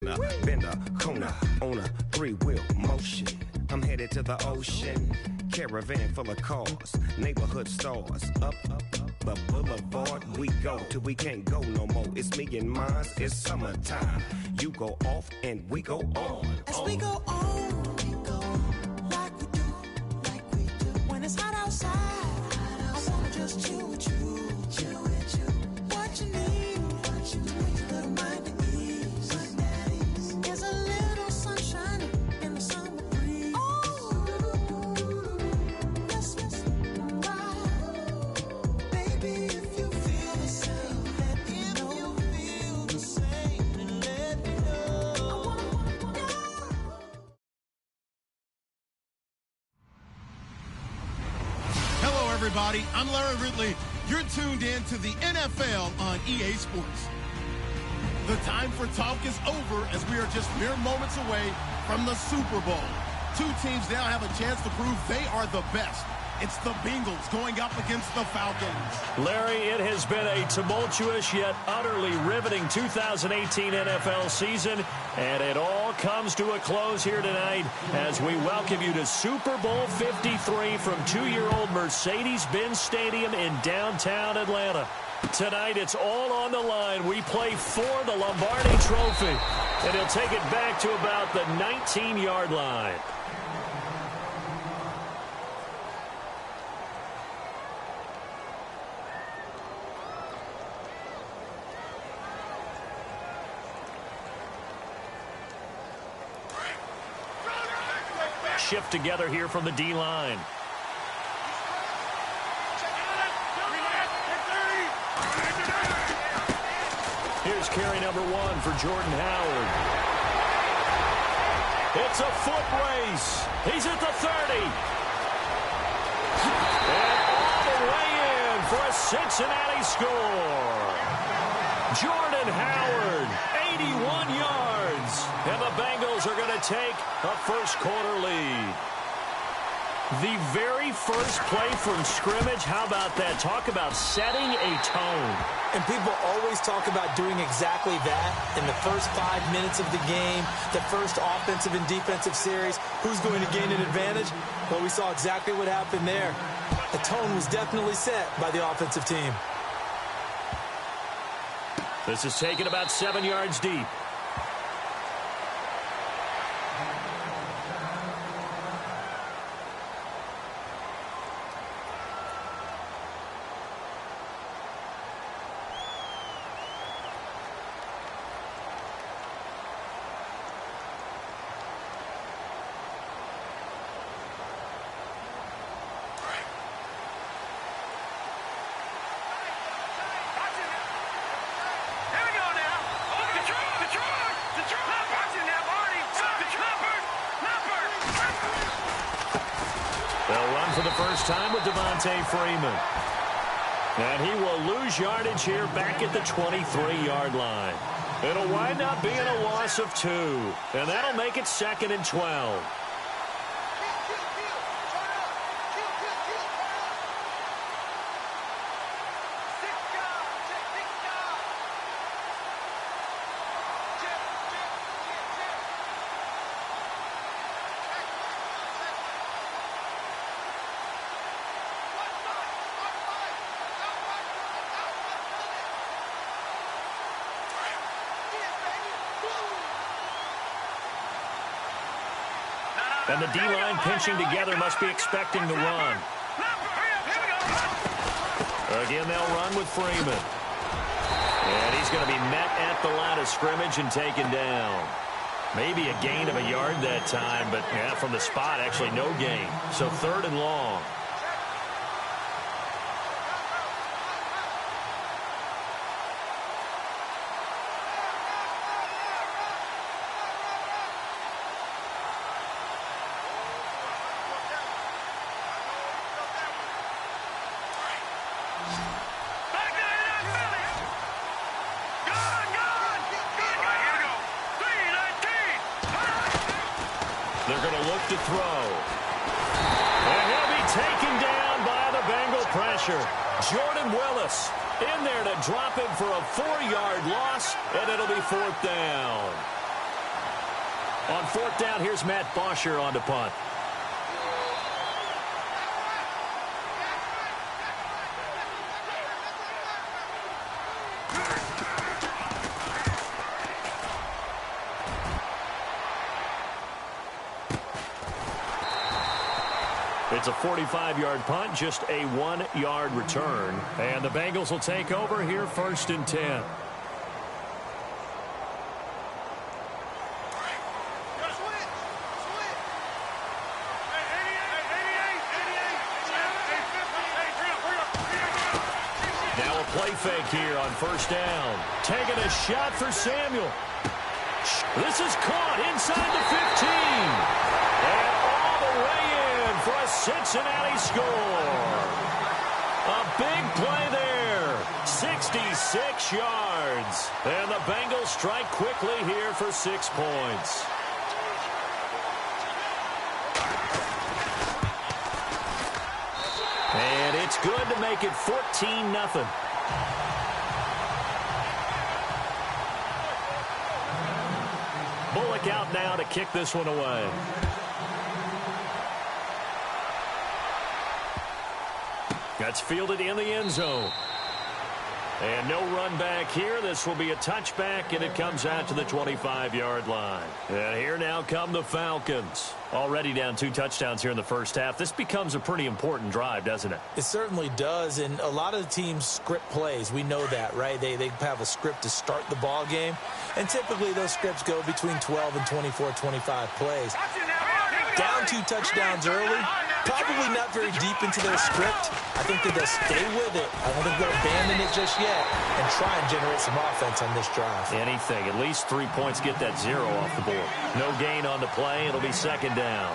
Bender, Kona, on a three-wheel motion. I'm headed to the ocean. Caravan full of cars, neighborhood stars. Up the boulevard we go till we can't go no more. It's me and mine, it's summertime. You go off and we go on. As we go on, we go like we do, like we do. When it's hot outside, I wanna just chill with you, chill with you. What you need, a little mind to ease. There's a little sunshine in the summer breeze. Oh, yes, yes, baby, if you feel the same, let me know. If you feel the same, then let me know. Hello, everybody. I'm Larry Ridley. You're tuned in to the NFL on EA Sports. The time for talk is over as we are just mere moments away from the Super Bowl. Two teams now have a chance to prove they are the best. It's the Bengals going up against the Falcons. Larry, it has been a tumultuous yet utterly riveting 2018 NFL season, and it all comes to a close here tonight as we welcome you to Super Bowl 53 from 2-year-old Mercedes-Benz Stadium in downtown Atlanta. Tonight, it's all on the line. We play for the Lombardi Trophy, and he'll take it back to about the 19-yard line. Shift together here from the D-line. Here's carry number 1 for Jordan Howard. It's a foot race. He's at the 30. And all the way in for a Cincinnati score. Jordan Howard, 81 yards. And the Bengals are going to take a first-quarter lead. The very first play from scrimmage, how about that? Talk about setting a tone. And people always talk about doing exactly that in the first 5 minutes of the game, the first offensive and defensive series. Who's going to gain an advantage? Well, we saw exactly what happened there. The tone was definitely set by the offensive team. This is taken about 7 yards deep. For the first time with Devontae Freeman. And he will lose yardage here back at the 23-yard line. It'll wind up being a loss of 2. And that'll make it 2nd and 12. And the D-line pinching together must be expecting the run. Again, they'll run with Freeman. And he's going to be met at the line of scrimmage and taken down. Maybe a gain of a yard that time, but yeah, from the spot, actually no gain. So 3rd and long. They're going to look to throw. And he'll be taken down by the Bengal pressure. Jordan Willis in there to drop him for a 4-yard loss, and it'll be 4th down. On fourth down, here's Matt Bosher on to punt. It's a 45-yard punt, just a 1-yard return. And the Bengals will take over here, 1st and 10. Now a play fake here on 1st down. Taking a shot for Samuel. This is caught inside the 15. And all the way in for a Cincinnati score. A big play there. 66 yards. And the Bengals strike quickly here for 6 points. And it's good to make it 14-0. Bullock out now to kick this one away. That's fielded in the end zone. And no run back here. This will be a touchback, and it comes out to the 25-yard line. And here now come the Falcons. Already down 2 touchdowns here in the first half. This becomes a pretty important drive, doesn't it? It certainly does, and a lot of the teams script plays. We know that, right? They have a script to start the ball game, and typically those scripts go between 12 and 24, 25 plays. Down 2 touchdowns early, probably not very deep into their script. I think that they'll stay with it. I don't think they'll abandon it just yet and try and generate some offense on this drive. Anything. At least 3 points, get that 0 off the board. No gain on the play. It'll be 2nd down.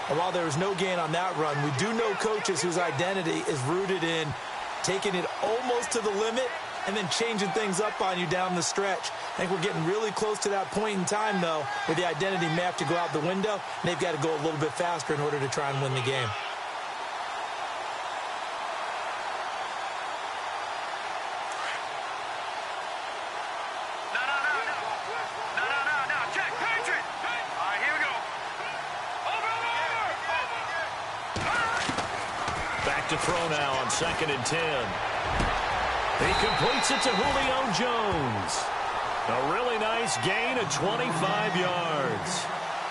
And while there was no gain on that run, we do know coaches whose identity is rooted in taking it almost to the limit and then changing things up on you down the stretch. I think we're getting really close to that point in time, though, where the identity may have to go out the window, and they've got to go a little bit faster in order to try and win the game. Back to throw now on 2nd and 10. He completes it to Julio Jones. A really nice gain of 25 yards.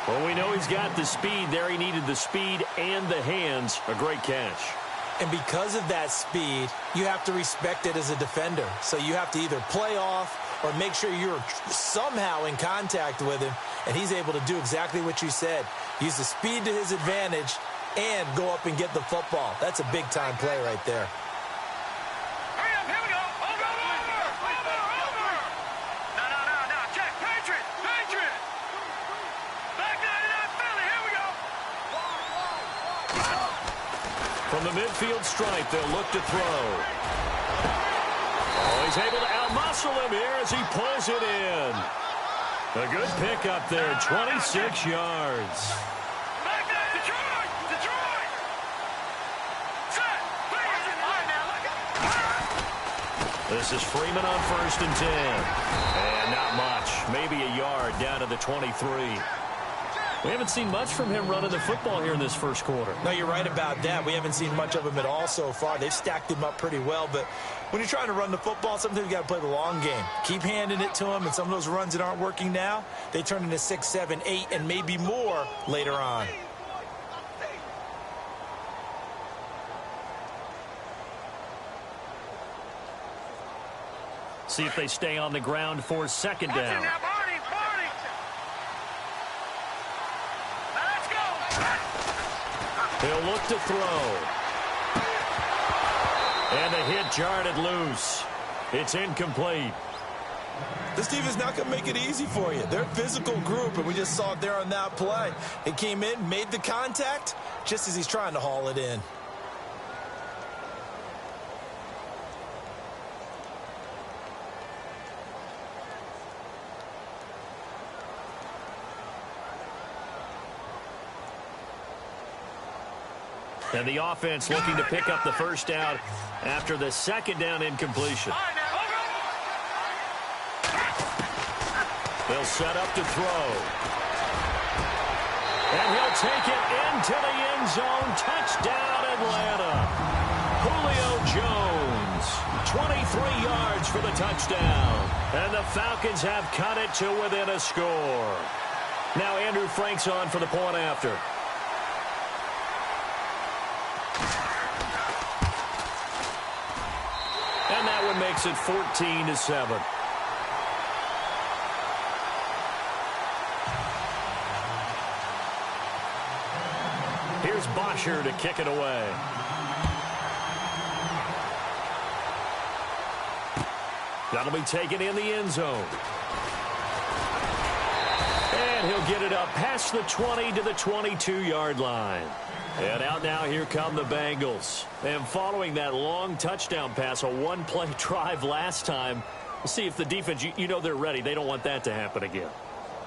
Well, we know he's got the speed there. He needed the speed and the hands. A great catch. And because of that speed, you have to respect it as a defender. So you have to either play off or make sure you're somehow in contact with him. And he's able to do exactly what you said. Use the speed to his advantage and go up and get the football. That's a big-time play right there. From the midfield stripe, they'll look to throw. Oh, he's able to outmuscle him here as he pulls it in. A good pickup there, 26 yards. This is Freeman on 1st and 10. And not much, maybe a yard down to the 23. We haven't seen much from him running the football here in this first quarter. No, you're right about that. We haven't seen much of him at all so far. They've stacked him up pretty well, but when you're trying to run the football, sometimes you got to play the long game. Keep handing it to him, and some of those runs that aren't working now, they turn into 6, 7, 8, and maybe more later on. See if they stay on the ground for 2nd down. He'll look to throw. And the hit jarred it loose. It's incomplete. This team is not going to make it easy for you. They're a physical group, and we just saw it there on that play. It came in, made the contact, just as he's trying to haul it in. And the offense looking to pick up the first down after the 2nd down incompletion. They'll set up to throw. And he'll take it into the end zone. Touchdown, Atlanta. Julio Jones, 23 yards for the touchdown. And the Falcons have cut it to within a score. Now Andrew Frank's on for the point after. And that one makes it 14-7. Here's Bosher to kick it away. That'll be taken in the end zone. And he'll get it up past the 20 to the 22-yard line. And out now, here come the Bengals. And following that long touchdown pass, a one-play drive last time, we'll see if the defense, you know they're ready. They don't want that to happen again.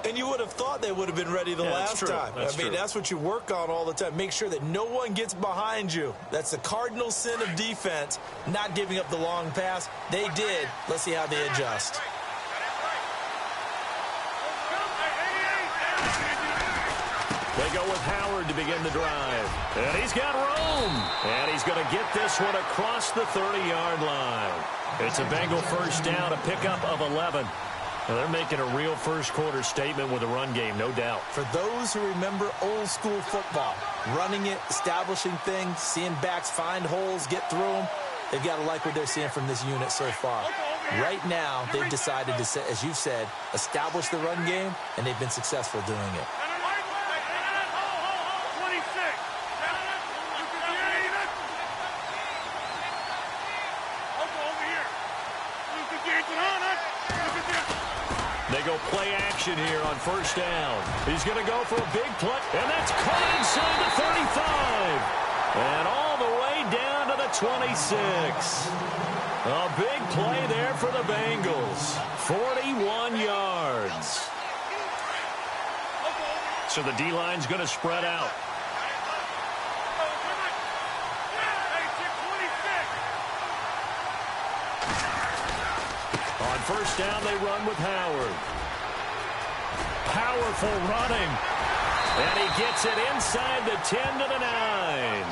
And you would have thought they would have been ready the last time. That's what you work on all the time. Make sure that no one gets behind you. That's the cardinal sin of defense, not giving up the long pass. They did. Let's see how they adjust. They go with Howard to begin the drive. And he's got room. And he's going to get this one across the 30-yard line. It's a Bengal first down, a pickup of 11. Well, they're making a real first-quarter statement with a run game, no doubt. For those who remember old-school football, running it, establishing things, seeing backs find holes, get through them, they've got to like what they're seeing from this unit so far. Right now, they've decided to, as you've said, establish the run game, and they've been successful doing it. They go play action here on first down. He's going to go for a big play, and that's caught inside the 35. And all the way down to the 26. A big play there for the Bengals. 41 yards. So the D-line's going to spread out. On first down, they run with Howard. Powerful running. And he gets it inside the 10 to the 9.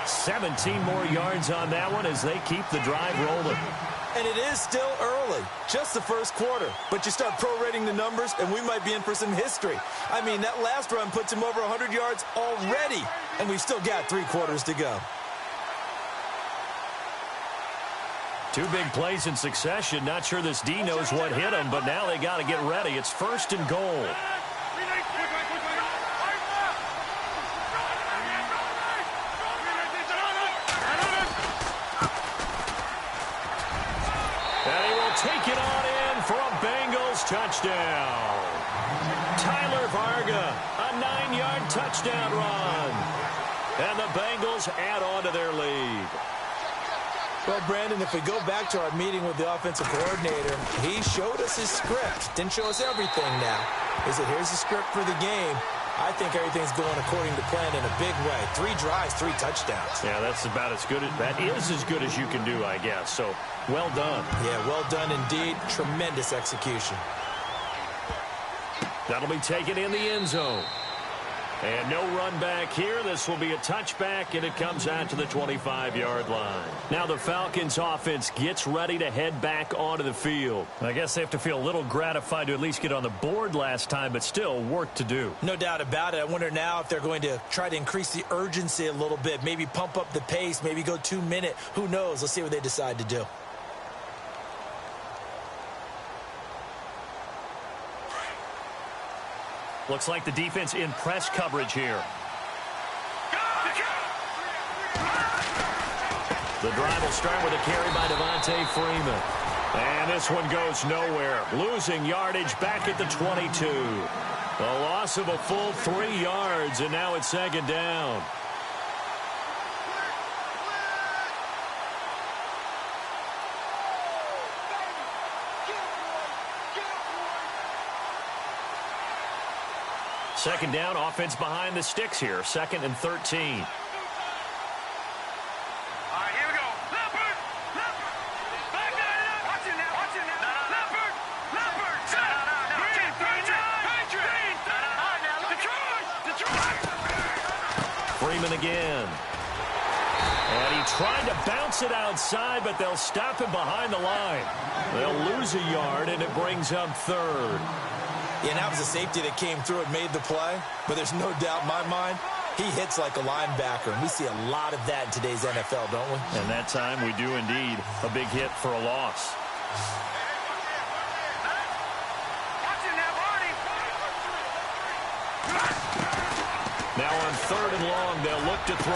17 more yards on that one as they keep the drive rolling. And it is still early, just the first quarter. But you start prorating the numbers, and we might be in for some history. I mean, that last run puts him over 100 yards already, and we've still got 3 quarters to go. 2 big plays in succession. Not sure this D knows what hit him, but now they got to get ready. It's first and goal. And he will take it on in for a Bengals touchdown. Tyler Varga, a 9-yard touchdown run. And the Bengals add on to their lead. Well, Brandon, if we go back to our meeting with the offensive coordinator, he showed us his script. Didn't show us everything now. He said, here's the script for the game. I think everything's going according to plan in a big way. 3 drives, 3 touchdowns. Yeah, that's about as good. That is as good as you can do, I guess. So, well done. Yeah, well done indeed. Tremendous execution. That'll be taken in the end zone. And no run back here. This will be a touchback, and it comes out to the 25-yard line. Now the Falcons offense gets ready to head back onto the field. I guess they have to feel a little gratified to at least get on the board last time, but still work to do. No doubt about it. I wonder now if they're going to try to increase the urgency a little bit, maybe pump up the pace, maybe go 2-minute. Who knows? Let's see what they decide to do. Looks like the defense in press coverage here. The drive will start with a carry by Devontae Freeman. And this one goes nowhere. Losing yardage back at the 22. A loss of a full 3 yards, and now it's second down. Second down, offense behind the sticks here. 2nd and 13. Freeman again. And he tried to bounce it outside, but they'll stop him behind the line. They'll lose a yard, and it brings up third. Yeah, and that was a safety that came through and made the play. But there's no doubt in my mind, he hits like a linebacker. And we see a lot of that in today's NFL, don't we? And that time we do indeed. A big hit for a loss. Now on 3rd and long, they'll look to throw.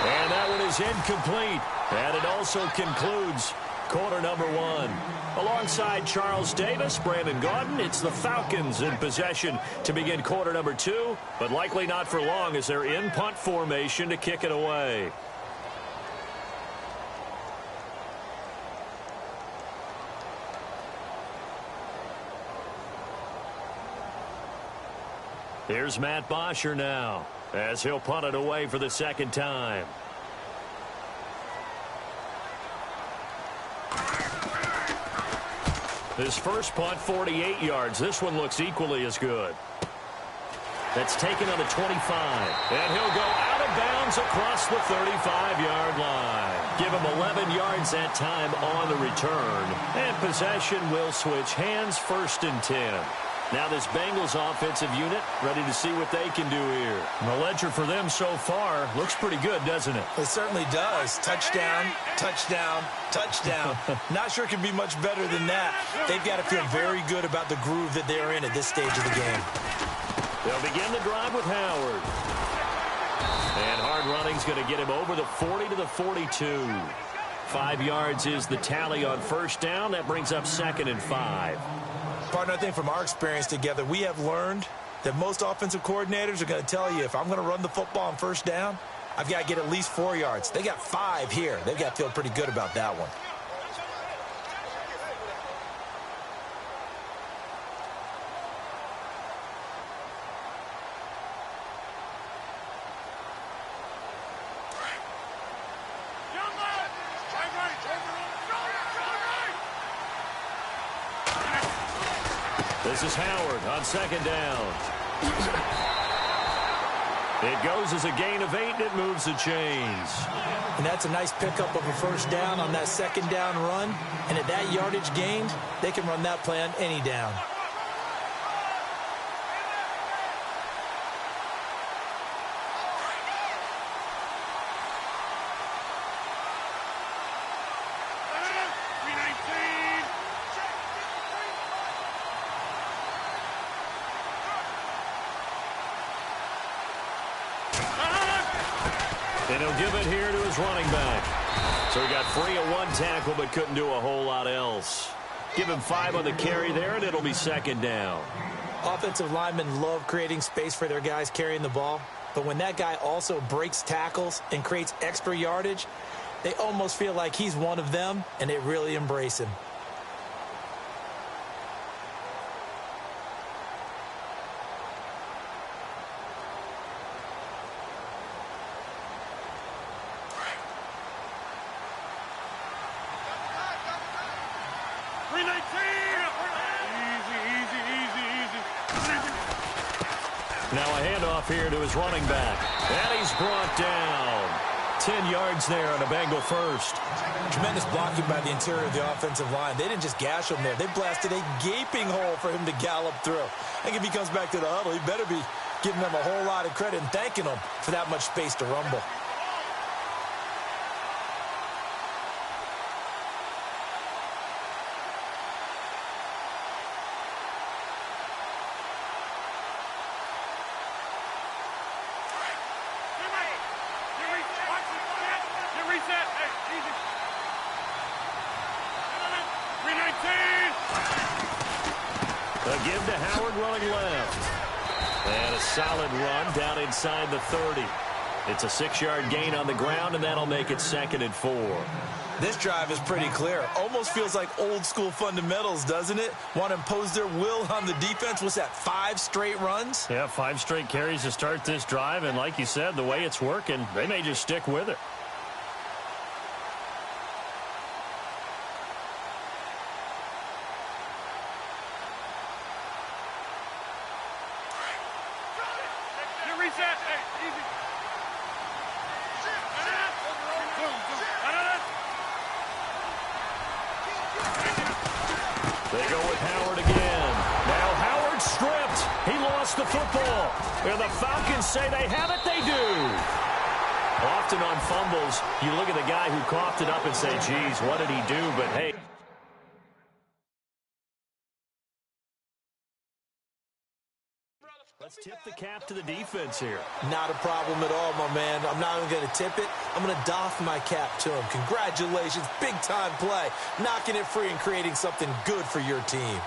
And that one is incomplete. And it also concludes quarter number 1. Alongside Charles Davis, Brandon Gaudin, it's the Falcons in possession to begin quarter number 2, but likely not for long as they're in punt formation to kick it away. Here's Matt Bosher now as he'll punt it away for the second time. His first punt, 48 yards. This one looks equally as good. That's taken on the 25. And he'll go out of bounds across the 35-yard line. Give him 11 yards that time on the return. And possession will switch hands, 1st and 10. Now this Bengals offensive unit ready to see what they can do here. The ledger for them so far looks pretty good, doesn't it? It certainly does. Touchdown, touchdown, touchdown. Not sure it can be much better than that. They've got to feel very good about the groove that they're in at this stage of the game. They'll begin the drive with Howard. And hard running's going to get him over the 40 to the 42. 5 yards is the tally on 1st down. That brings up 2nd and 5. Partner, I think from our experience together, we have learned that most offensive coordinators are going to tell you, if I'm going to run the football on 1st down, I've got to get at least 4 yards. They got 5 here. They've got to feel pretty good about that one. This is Howard on 2nd down. It goes as a gain of 8, and it moves the chains. And that's a nice pickup of a 1st down on that 2nd down run. And at that yardage gained, they can run that play on any down. And he'll give it here to his running back. So he got free of 1 tackle but couldn't do a whole lot else. Give him 5 on the carry there, and it'll be 2nd down. Offensive linemen love creating space for their guys carrying the ball. But when that guy also breaks tackles and creates extra yardage, they almost feel like he's one of them, and they really embrace him. Now a handoff here to his running back. And he's brought down. 10 yards there on a Bengal first. Tremendous blocking by the interior of the offensive line. They didn't just gash him there. They blasted a gaping hole for him to gallop through. I think if he comes back to the huddle, he better be giving them a whole lot of credit and thanking them for that much space to rumble. A give to Howard running left. And a solid run down inside the 30. It's a 6-yard gain on the ground, and that'll make it 2nd and 4. This drive is pretty clear. Almost feels like old school fundamentals, doesn't it? Want to impose their will on the defense. What's that, 5 straight runs? Yeah, 5 straight carries to start this drive, and like you said, the way it's working, they may just stick with it. Go with Howard again. Now Howard stripped. He lost the football. And the Falcons say they have it. They do. Often on fumbles, you look at the guy who coughed it up and say, geez, what did he do? But hey. Let's tip the cap to the defense here. Not a problem at all, my man. I'm not even going to tip it. I'm going to doff my cap to him. Congratulations. Big-time play. Knocking it free and creating something good for your team.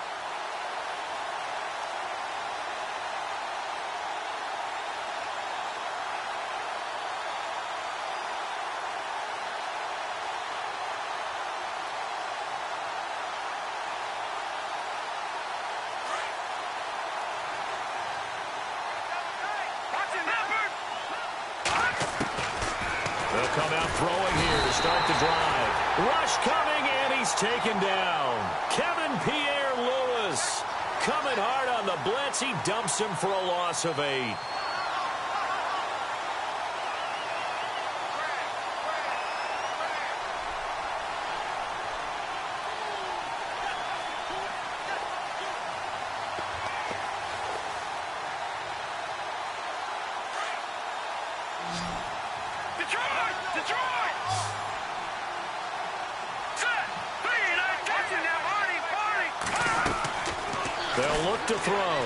They'll come out throwing here to start the drive. Rush coming, and he's taken down. Kevin Pierre-Louis coming hard on the blitz. He dumps him for a loss of 8. They'll look to throw.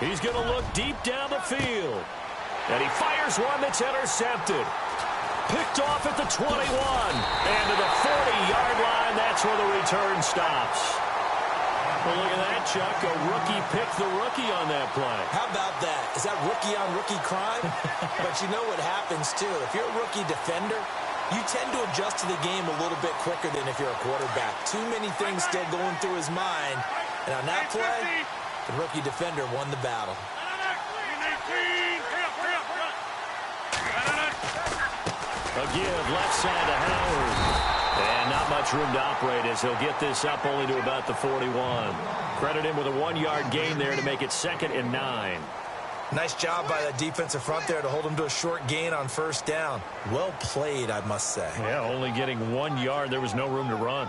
He's going to look deep down the field. And he fires one that's intercepted. Picked off at the 21. And to the 40-yard line, that's where the return stops. Well, look at that, Chuck. A rookie picked the rookie on that play. How about that? Is that rookie-on-rookie crime? But you know what happens, too. If you're a rookie defender, you tend to adjust to the game a little bit quicker than if you're a quarterback. Too many things still going through his mind. And on that play, the rookie defender won the battle. A give left side to Howard. And not much room to operate as he'll get this up only to about the 41. Credit him with a 1-yard gain there to make it 2nd and 9. Nice job by that defensive front there to hold him to a short gain on first down. Well played, I must say. Yeah, only getting 1 yard. There was no room to run.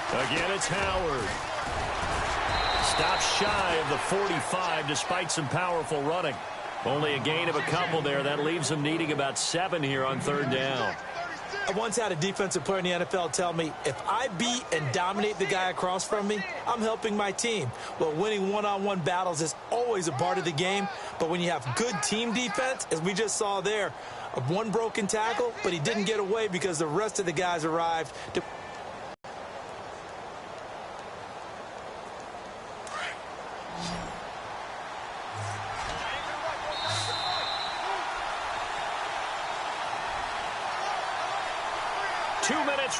Again, it's Howard. Stops shy of the 45 despite some powerful running. Only a gain of a couple there. That leaves them needing about 7 here on 3rd down. I once had a defensive player in the NFL tell me, if I beat and dominate the guy across from me, I'm helping my team. Well, winning one-on-one battles is always a part of the game, but when you have good team defense, as we just saw there, one broken tackle, but he didn't get away because the rest of the guys arrived to...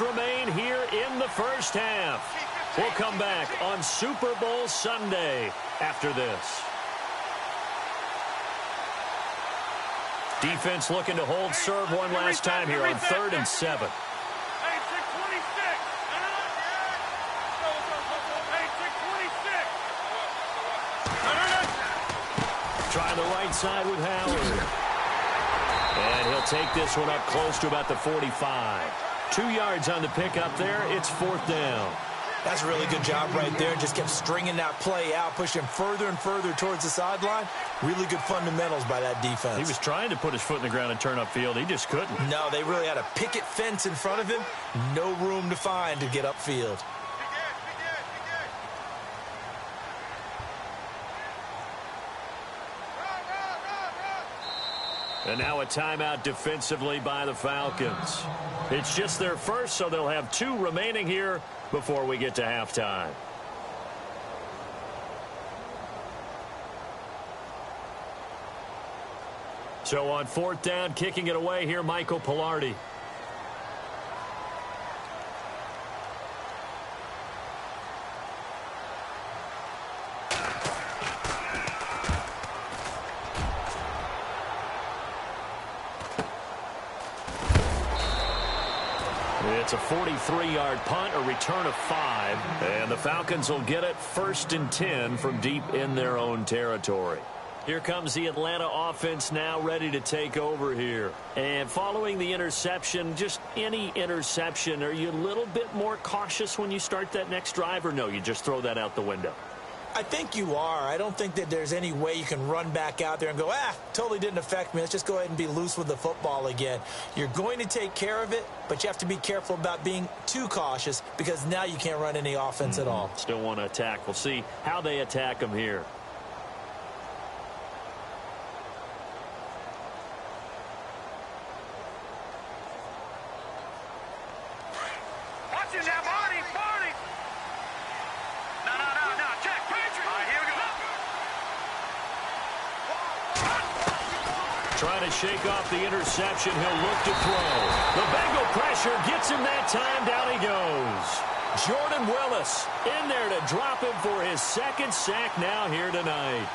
Remain here in the first half. We'll come back on Super Bowl Sunday after this. Defense looking to hold serve one last time here on 3rd and 7. Trying the right side with Howard. And he'll take this one up close to about the 45. 2 yards on the pickup there. It's 4th down. That's a really good job right there. Just kept stringing that play out, pushing further and further towards the sideline. Really good fundamentals by that defense. He was trying to put his foot in the ground and turn upfield. He just couldn't. No, they really had a picket fence in front of him. No room to find to get upfield. And now a timeout defensively by the Falcons. It's just their first, so they'll have 2 remaining here before we get to halftime. So on 4th down, kicking it away here, Michael Pilardi. It's a 43-yard punt, a return of 5. And the Falcons will get it 1st and 10 from deep in their own territory. Here comes the Atlanta offense now ready to take over here. And following the interception, just any interception, are you a little bit more cautious when you start that next drive, or no, you just throw that out the window? I think you are. I don't think that there's any way you can run back out there and go, totally didn't affect me. Let's just go ahead and be loose with the football again. You're going to take care of it, but you have to be careful about being too cautious because now you can't run any offense at all. Still want to attack. We'll see how they attack them here. Trying to shake off the interception. He'll look to throw. The Bengal pressure gets him that time. Down he goes. Jordan Willis in there to drop him for his 2nd sack now here tonight.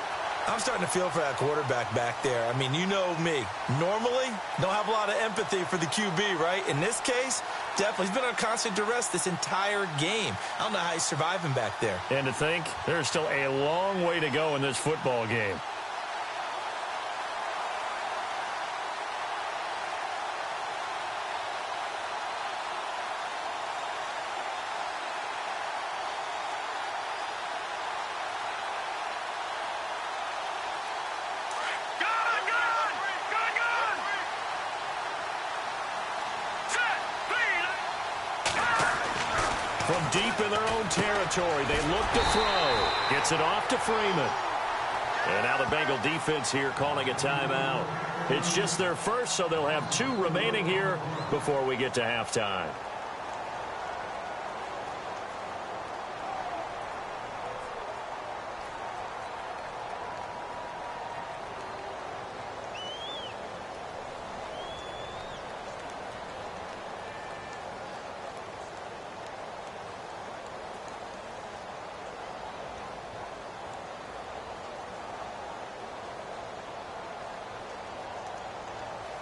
I'm starting to feel for that quarterback back there. I mean, you know me. Normally, don't have a lot of empathy for the QB, right? In this case, definitely. He's been on constant duress this entire game. I don't know how he's surviving back there. And to think, there's still a long way to go in this football game. From deep in their own territory, they look to throw. Gets it off to Freeman. And now the Bengal defense here calling a timeout. It's just their first, so they'll have 2 remaining here before we get to halftime.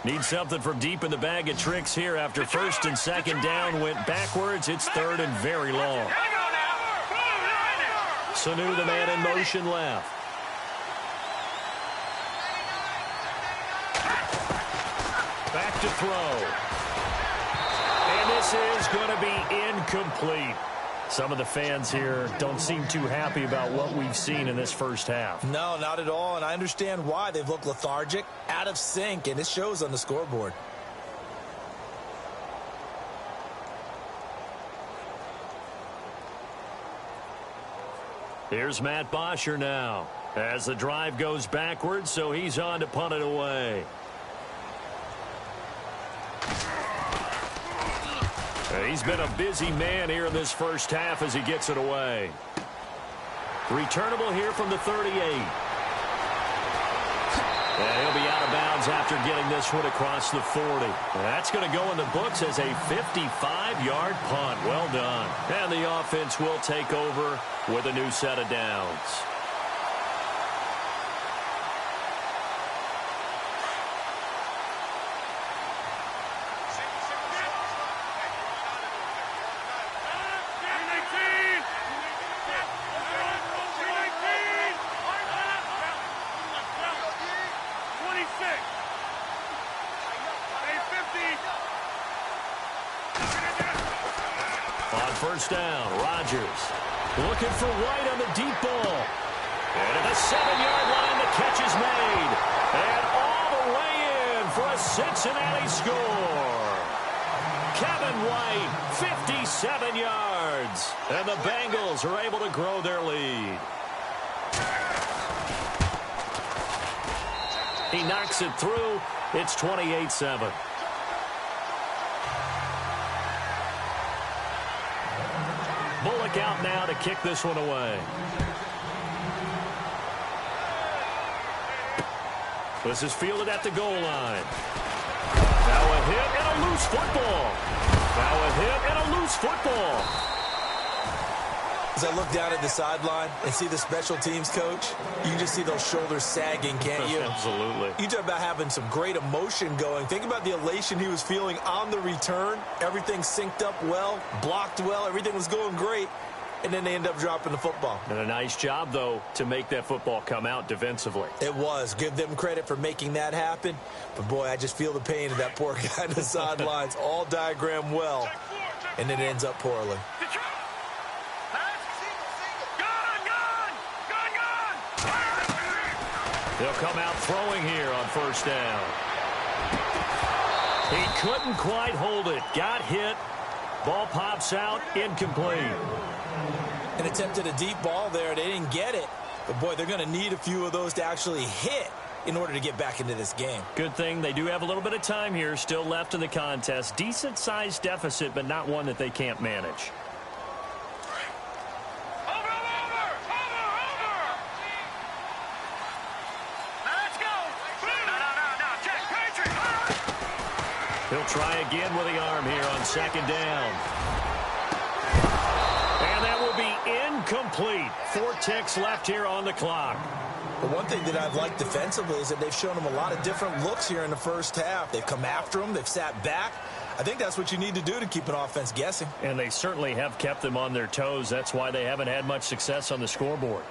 Need something from deep in the bag of tricks here after 1st and 2nd down went backwards. It's 3rd and very long. Sanu, the man in motion left. Back to throw. And this is going to be incomplete. Some of the fans here don't seem too happy about what we've seen in this first half. No, not at all, and I understand why. They've looked lethargic, out of sync, and it shows on the scoreboard. Here's Matt Bosher now as the drive goes backwards, so he's on to punt it away. He's been a busy man here in this first half as he gets it away. Returnable here from the 38. And he'll be out of bounds after getting this one across the 40. That's going to go in the books as a 55-yard punt. Well done. And the offense will take over with a new set of downs. First down, Rodgers looking for White on the deep ball. And at the 7-yard line, the catch is made. And all the way in for a Cincinnati score. Kevin White, 57 yards. And the Bengals are able to grow their lead. He knocks it through. It's 28-7. Bullock out now to kick this one away. This is fielded at the goal line. Now a hit and a loose football. Now a hit and a loose football. As I look down at the sideline and see the special teams coach, you can just see those shoulders sagging, can't you? Absolutely. You talk about having some great emotion going. Think about the elation he was feeling on the return. Everything synced up well, blocked well, everything was going great. And then they end up dropping the football. And a nice job, though, to make that football come out defensively. It was. Give them credit for making that happen. But, boy, I just feel the pain of that poor guy on the sidelines. All diagrammed well, and then it ends up poorly. They'll come out throwing here on first down. He couldn't quite hold it. Got hit. Ball pops out. Incomplete. And attempted a deep ball there. They didn't get it. But, boy, they're going to need a few of those to actually hit in order to get back into this game. Good thing they do have a little bit of time here still left in the contest. Decent-sized deficit, but not one that they can't manage. He'll try again with the arm here on second down. And that will be incomplete. 4 ticks left here on the clock. The one thing that I've liked defensively is that they've shown him a lot of different looks here in the first half. They've come after him. They've sat back. I think that's what you need to do to keep an offense guessing. And they certainly have kept them on their toes. That's why they haven't had much success on the scoreboard.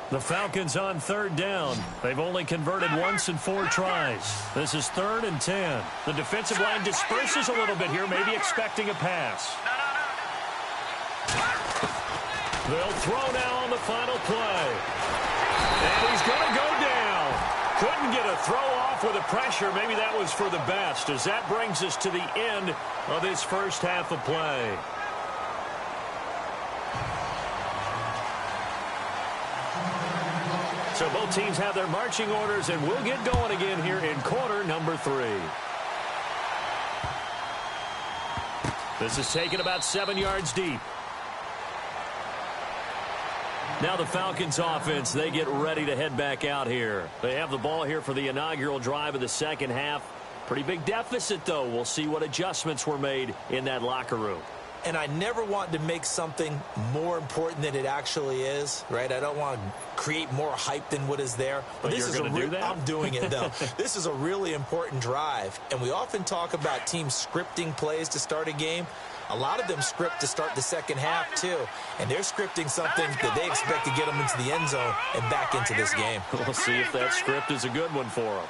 The Falcons on third down. They've only converted once in 4 tries. This is 3rd and 10. The defensive line disperses a little bit here, maybe expecting a pass. They'll throw now on the final play. And he's going to go down. Couldn't get a throw off with the pressure. Maybe that was for the best, as that brings us to the end of this first half of play. So both teams have their marching orders, and we'll get going again here in quarter number 3. This is taken about 7 yards deep. Now the Falcons offense, they get ready to head back out here. They have the ball here for the inaugural drive of the second half. Pretty big deficit, though. We'll see what adjustments were made in that locker room. And I never want to make something more important than it actually is, right? I don't want to create more hype than what is there. But this you're going to do that? I'm doing it, though. This is a really important drive. And we often talk about teams scripting plays to start a game. A lot of them script to start the second half, too. And they're scripting something that they expect to get them into the end zone and back into this game. We'll see if that script is a good one for them.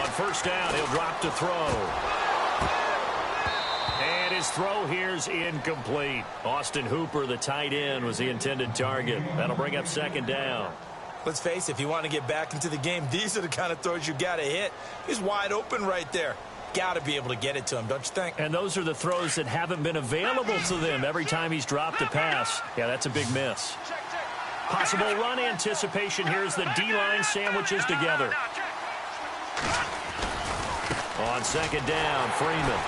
On first down, he'll drop to throw. And his throw here's incomplete. Austin Hooper, the tight end, was the intended target. That'll bring up second down. Let's face it, if you want to get back into the game, these are the kind of throws you got to hit. He's wide open right there. Got to be able to get it to him, don't you think? And those are the throws that haven't been available to them every time he's dropped a pass. Yeah, that's a big miss. Possible run anticipation here as the D-line sandwiches together. On second down, Freeman.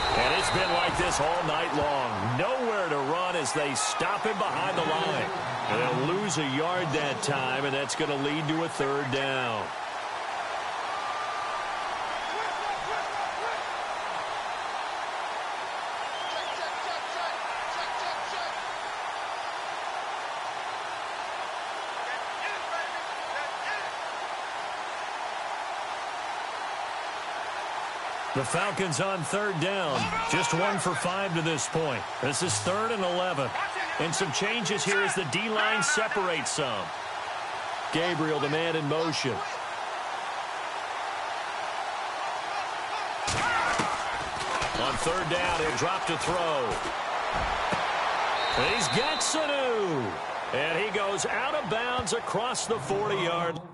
And it's been like this all night long. Nowhere to run as they stop him behind the line. And they'll lose a yard that time, and that's going to lead to a third down. The Falcons on third down. Just 1 for 5 to this point. This is 3rd and 11. And some changes here as the D-line separates some. Gabriel, the man in motion. On third down, he'll drop to throw. He's got Sanu. And he goes out of bounds across the 40-yard line.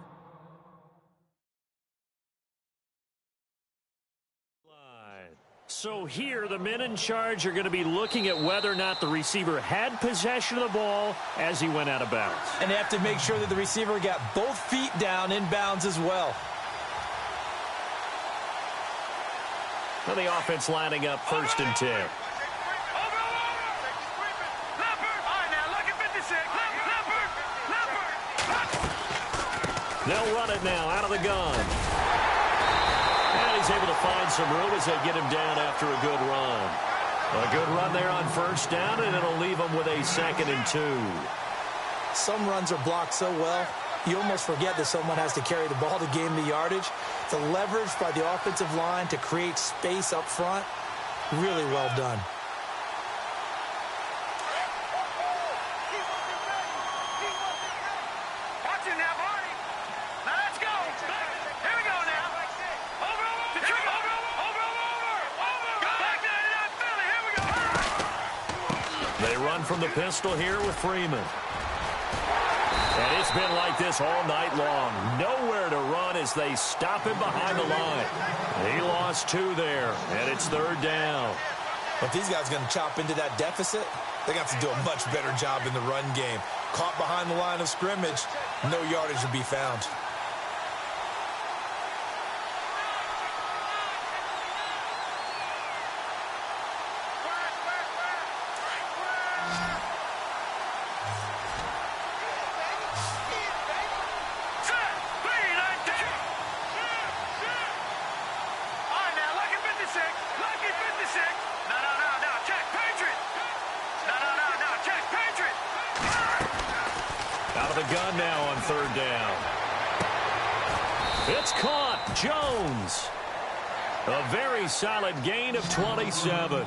So here, the men in charge are going to be looking at whether or not the receiver had possession of the ball as he went out of bounds. And they have to make sure that the receiver got both feet down in bounds as well. Now the offense lining up 1st and 10. They'll run it now out of the gun. And he's able to find some room as they get him down after a good run. A good run there on first down, and it'll leave him with a 2nd and 2. Some runs are blocked so well, you almost forget that someone has to carry the ball to gain the yardage. The leverage by the offensive line to create space up front, really well done. They run from the pistol here with Freeman. And it's been like this all night long. Nowhere to run as they stop him behind the line. He lost 2 there, and it's 3rd down. If these guys are going to chop into that deficit, they're going to have to do a much better job in the run game. Caught behind the line of scrimmage, no yardage to be found. The gun now on 3rd down. It's caught. Jones. A very solid gain of 27.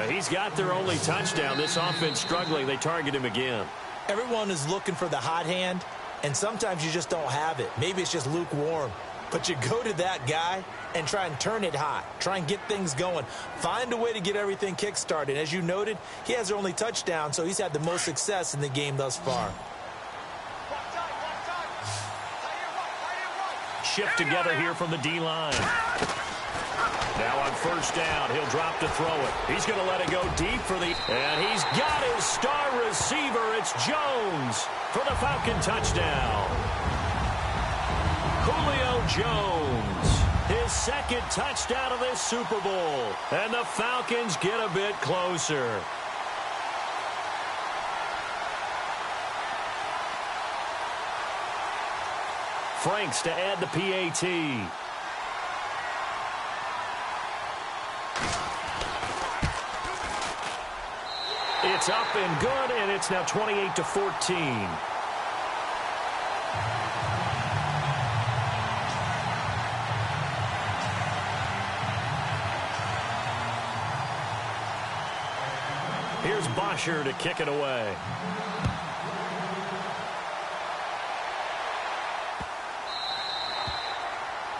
He's got their only touchdown. This offense struggling. They target him again. Everyone is looking for the hot hand, and sometimes you just don't have it. Maybe it's just lukewarm. But you go to that guy and try and turn it hot. Try and get things going. Find a way to get everything kick-started. As you noted, he has their only touchdown, so he's had the most success in the game thus far. Shift together here from the D-line. Now on first down, he'll drop to throw it. He's going to let it go deep for the... And he's got his star receiver. It's Jones for the Falcon touchdown. Julio Jones, his 2nd touchdown of this Super Bowl. And the Falcons get a bit closer. Franks to add the PAT. It's up and good, and it's now 28-14. Here's Bosher to kick it away.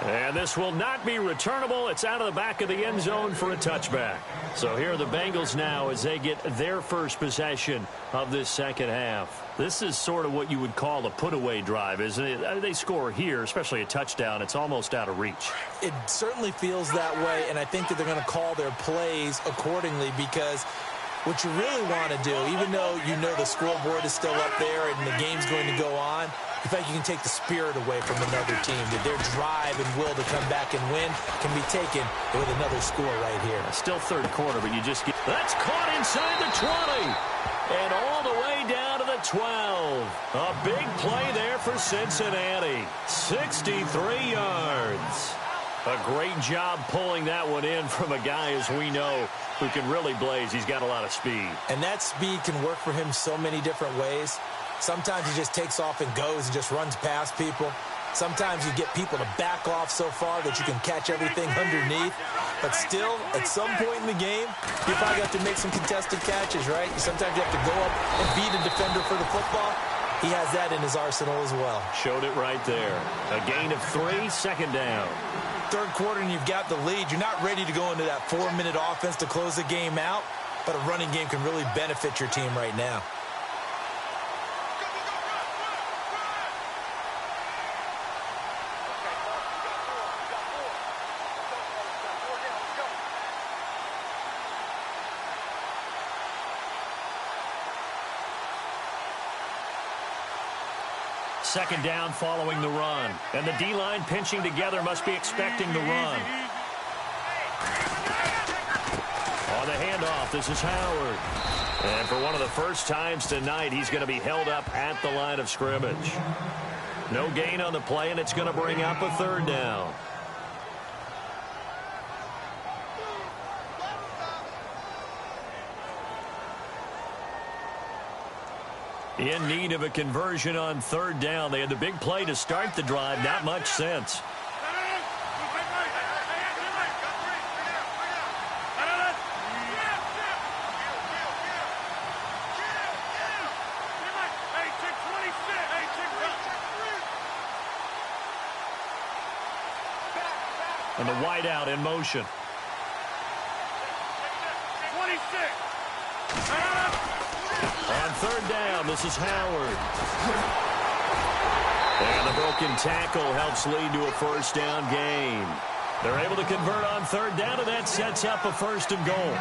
And this will not be returnable. It's out of the back of the end zone for a touchback. So here are the Bengals now as they get their first possession of this 2nd half. This is sort of what you would call a put-away drive, isn't it? They score here, especially a touchdown. It's almost out of reach. It certainly feels that way, and I think that they're going to call their plays accordingly because what you really want to do, even though you know the scoreboard is still up there and the game's going to go on, in fact, you can take the spirit away from another team. That their drive and will to come back and win can be taken with another score right here. Still 3rd quarter, but you just get... That's caught inside the 20. And all the way down to the 12. A big play there for Cincinnati. 63 yards. A great job pulling that one in from a guy, as we know, who can really blaze. He's got a lot of speed. And that speed can work for him so many different ways. Sometimes he just takes off and goes and just runs past people. Sometimes you get people to back off so far that you can catch everything underneath. But still, at some point in the game, you probably have to make some contested catches, right? Sometimes you have to go up and beat a defender for the football. He has that in his arsenal as well. Showed it right there. A gain of 3, 2nd down. 3rd quarter and you've got the lead. You're not ready to go into that 4-minute offense to close the game out, but a running game can really benefit your team right now. Second down following the run. And the D-line pinching together must be expecting the run. On the handoff, this is Howard. And for one of the first times tonight, he's going to be held up at the line of scrimmage. No gain on the play, and it's going to bring up a third down. In need of a conversion on third down. They had the big play to start the drive. Not much sense. And the wideout in motion. 26. On third down, this is Howard. And the broken tackle helps lead to a first down gain. They're able to convert on third down, and that sets up a first and goal.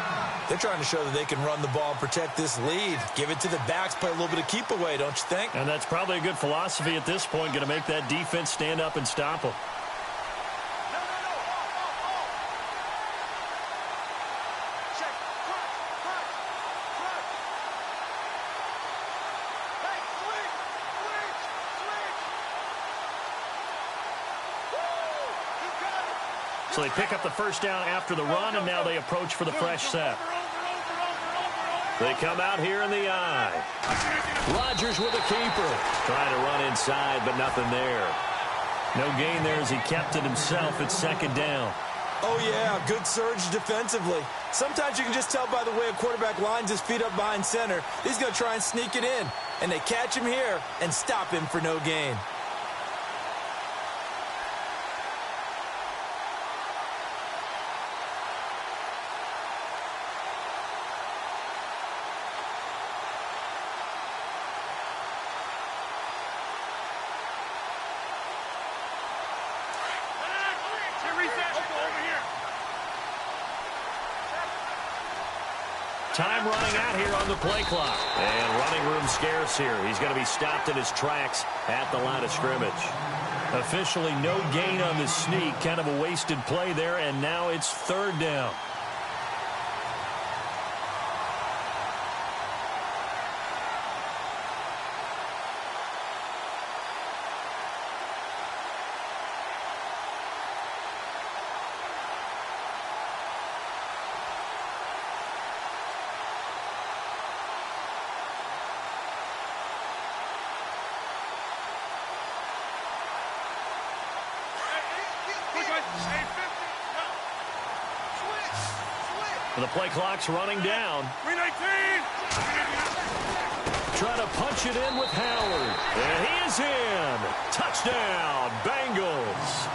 They're trying to show that they can run the ball and protect this lead. Give it to the backs, play a little bit of keep away, don't you think? And that's probably a good philosophy at this point, going to make that defense stand up and stop them. So they pick up the first down after the run, and now they approach for the fresh set. They come out here in the eye. Rodgers with a keeper. Trying to run inside, but nothing there. No gain there as he kept it himself at second down. Oh, yeah, good surge defensively. Sometimes you can just tell by the way a quarterback lines his feet up behind center. He's going to try and sneak it in. And they catch him here and stop him for no gain. Time running out here on the play clock. And running room scarce here. He's going to be stopped in his tracks at the line of scrimmage. Officially no gain on the sneak. Kind of a wasted play there, and now it's third down. The play clock's running down. 319. Trying to punch it in with Howard. And he is in. Touchdown, Bengals.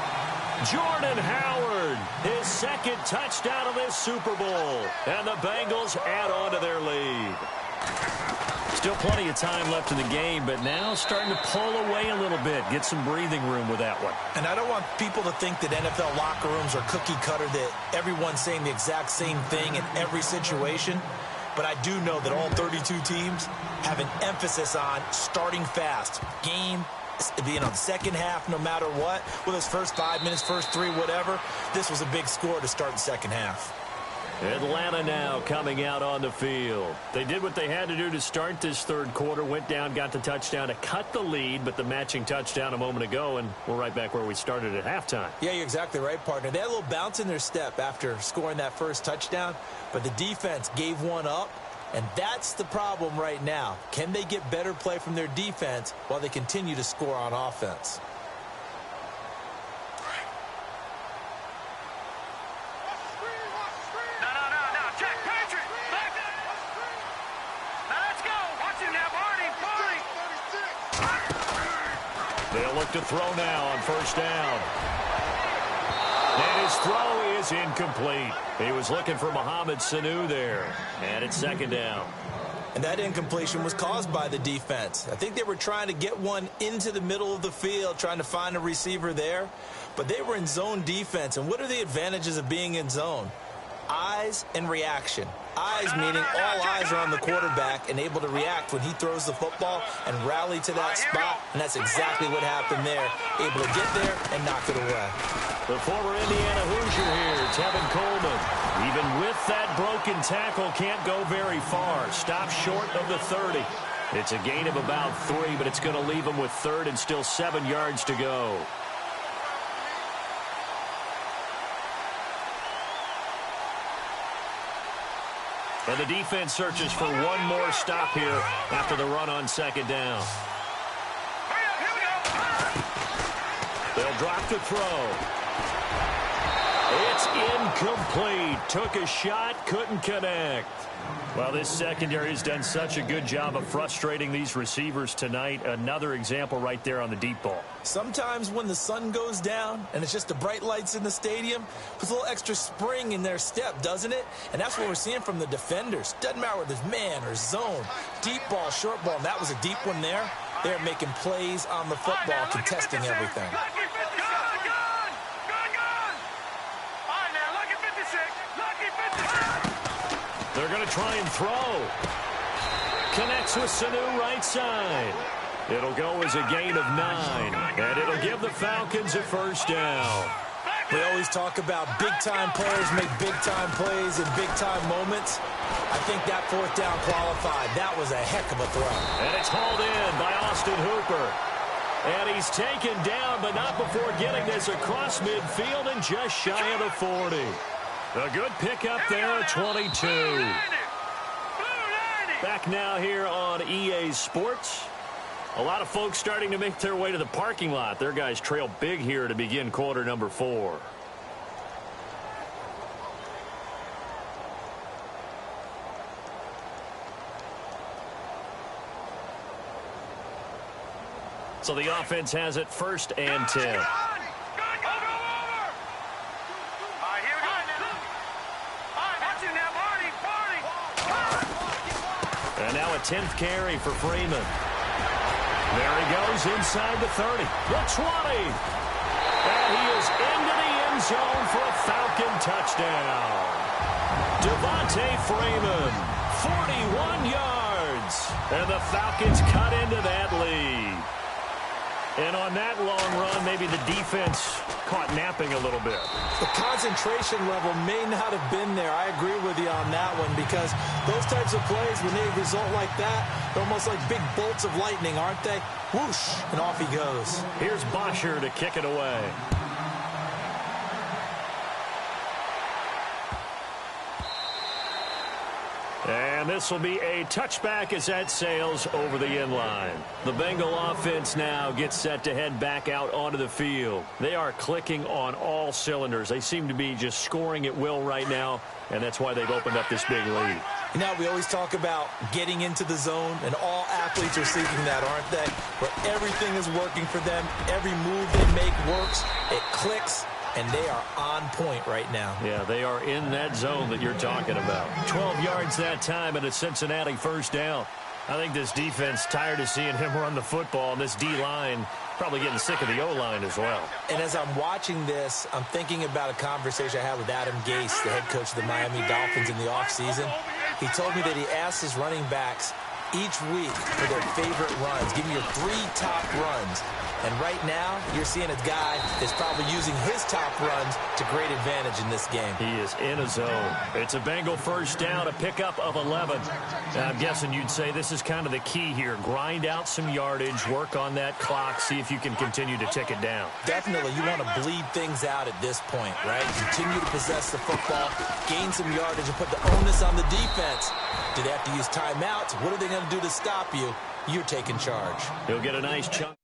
Jordan Howard, his second touchdown of this Super Bowl. And the Bengals add on to their lead. Still plenty of time left in the game, but now starting to pull away a little bit. Get some breathing room with that one. And I don't want people to think that NFL locker rooms are cookie cutter, that everyone's saying the exact same thing in every situation. But I do know that all 32 teams have an emphasis on starting fast. Game being on second half no matter what. Whether it's first 5 minutes, first 3, whatever. This was a big score to start the second half. Atlanta now coming out on the field. They did what they had to do to start this third quarter. Went down, got the touchdown to cut the lead, but the matching touchdown a moment ago, and we're right back where we started at halftime. Yeah, you're exactly right, partner. They had a little bounce in their step after scoring that first touchdown, but the defense gave one up, and that's the problem right now. Can they get better play from their defense while they continue to score on offense? They'll look to throw now on first down. And his throw is incomplete. He was looking for Mohamed Sanu there. And it's second down. And that incompletion was caused by the defense. I think they were trying to get one into the middle of the field, trying to find a receiver there. But they were in zone defense. And what are the advantages of being in zone? Eyes and reaction. Eyes meaning all eyes are on the quarterback and able to react when he throws the football and rally to that spot. And that's exactly what happened there. Able to get there and knock it away. The former Indiana Hoosier here, Tevin Coleman. Even with that broken tackle, can't go very far. Stops short of the 30. It's a gain of about 3, but it's going to leave them with third and still 7 yards to go. And the defense searches for one more stop here after the run on second down. They'll drop to throw. It's incomplete. Took a shot, couldn't connect. Well, this secondary has done such a good job of frustrating these receivers tonight. Another example right there on the deep ball. Sometimes when the sun goes down and it's just the bright lights in the stadium, puts a little extra spring in their step, doesn't it? And that's what we're seeing from the defenders. Doesn't matter whether it's man or zone, deep ball, short ball. And that was a deep one there. They're making plays on the football, contesting everything. They're going to try and throw. Connects with Sanu right side. It'll go as a gain of 9, and it'll give the Falcons a first down. We always talk about big-time players make big-time plays in big-time moments. I think that fourth down qualified. That was a heck of a throw. And it's hauled in by Austin Hooper. And he's taken down, but not before getting this across midfield and just shy of the 40. A good pickup there at 22. Back now here on EA Sports. A lot of folks starting to make their way to the parking lot. Their guys trail big here to begin quarter number 4. So the offense has it 1st and 10. And now a 10th carry for Freeman. There he goes inside the 30, the 20. And he is into the end zone for a Falcon touchdown. Devontae Freeman, 41 yards. And the Falcons cut into that lead. And on that long run, maybe the defense caught napping a little bit. The concentration level may not have been there. I agree with you on that one, because those types of plays, when they result like that, they're almost like big bolts of lightning, aren't they? Whoosh, and off he goes. Here's Bosher to kick it away. And this will be a touchback as that sails over the end line. The Bengal offense now gets set to head back out onto the field. They are clicking on all cylinders. They seem to be just scoring at will right now, and that's why they've opened up this big lead. You know, we always talk about getting into the zone, and all athletes are seeking that, aren't they? Where everything is working for them, every move they make works, it clicks, and they are on point right now. Yeah, they are in that zone that you're talking about. 12 yards that time and a Cincinnati first down. I think this defense tired of seeing him run the football, and this D-line probably getting sick of the O-line as well. And as I'm watching this, I'm thinking about a conversation I had with Adam Gase, the head coach of the Miami Dolphins, in the offseason. He told me that he asked his running backs each week for their favorite runs. Give me your 3 top runs. And right now, you're seeing a guy that's probably using his top runs to great advantage in this game. He is in a zone. It's a Bengal first down, a pickup of 11. And I'm guessing you'd say this is kind of the key here. Grind out some yardage, work on that clock, see if you can continue to tick it down. Definitely, you want to bleed things out at this point, right? Continue to possess the football, gain some yardage, and put the onus on the defense. Do they have to use timeouts? What are they going to do to stop you? You're taking charge. He'll get a nice chunk.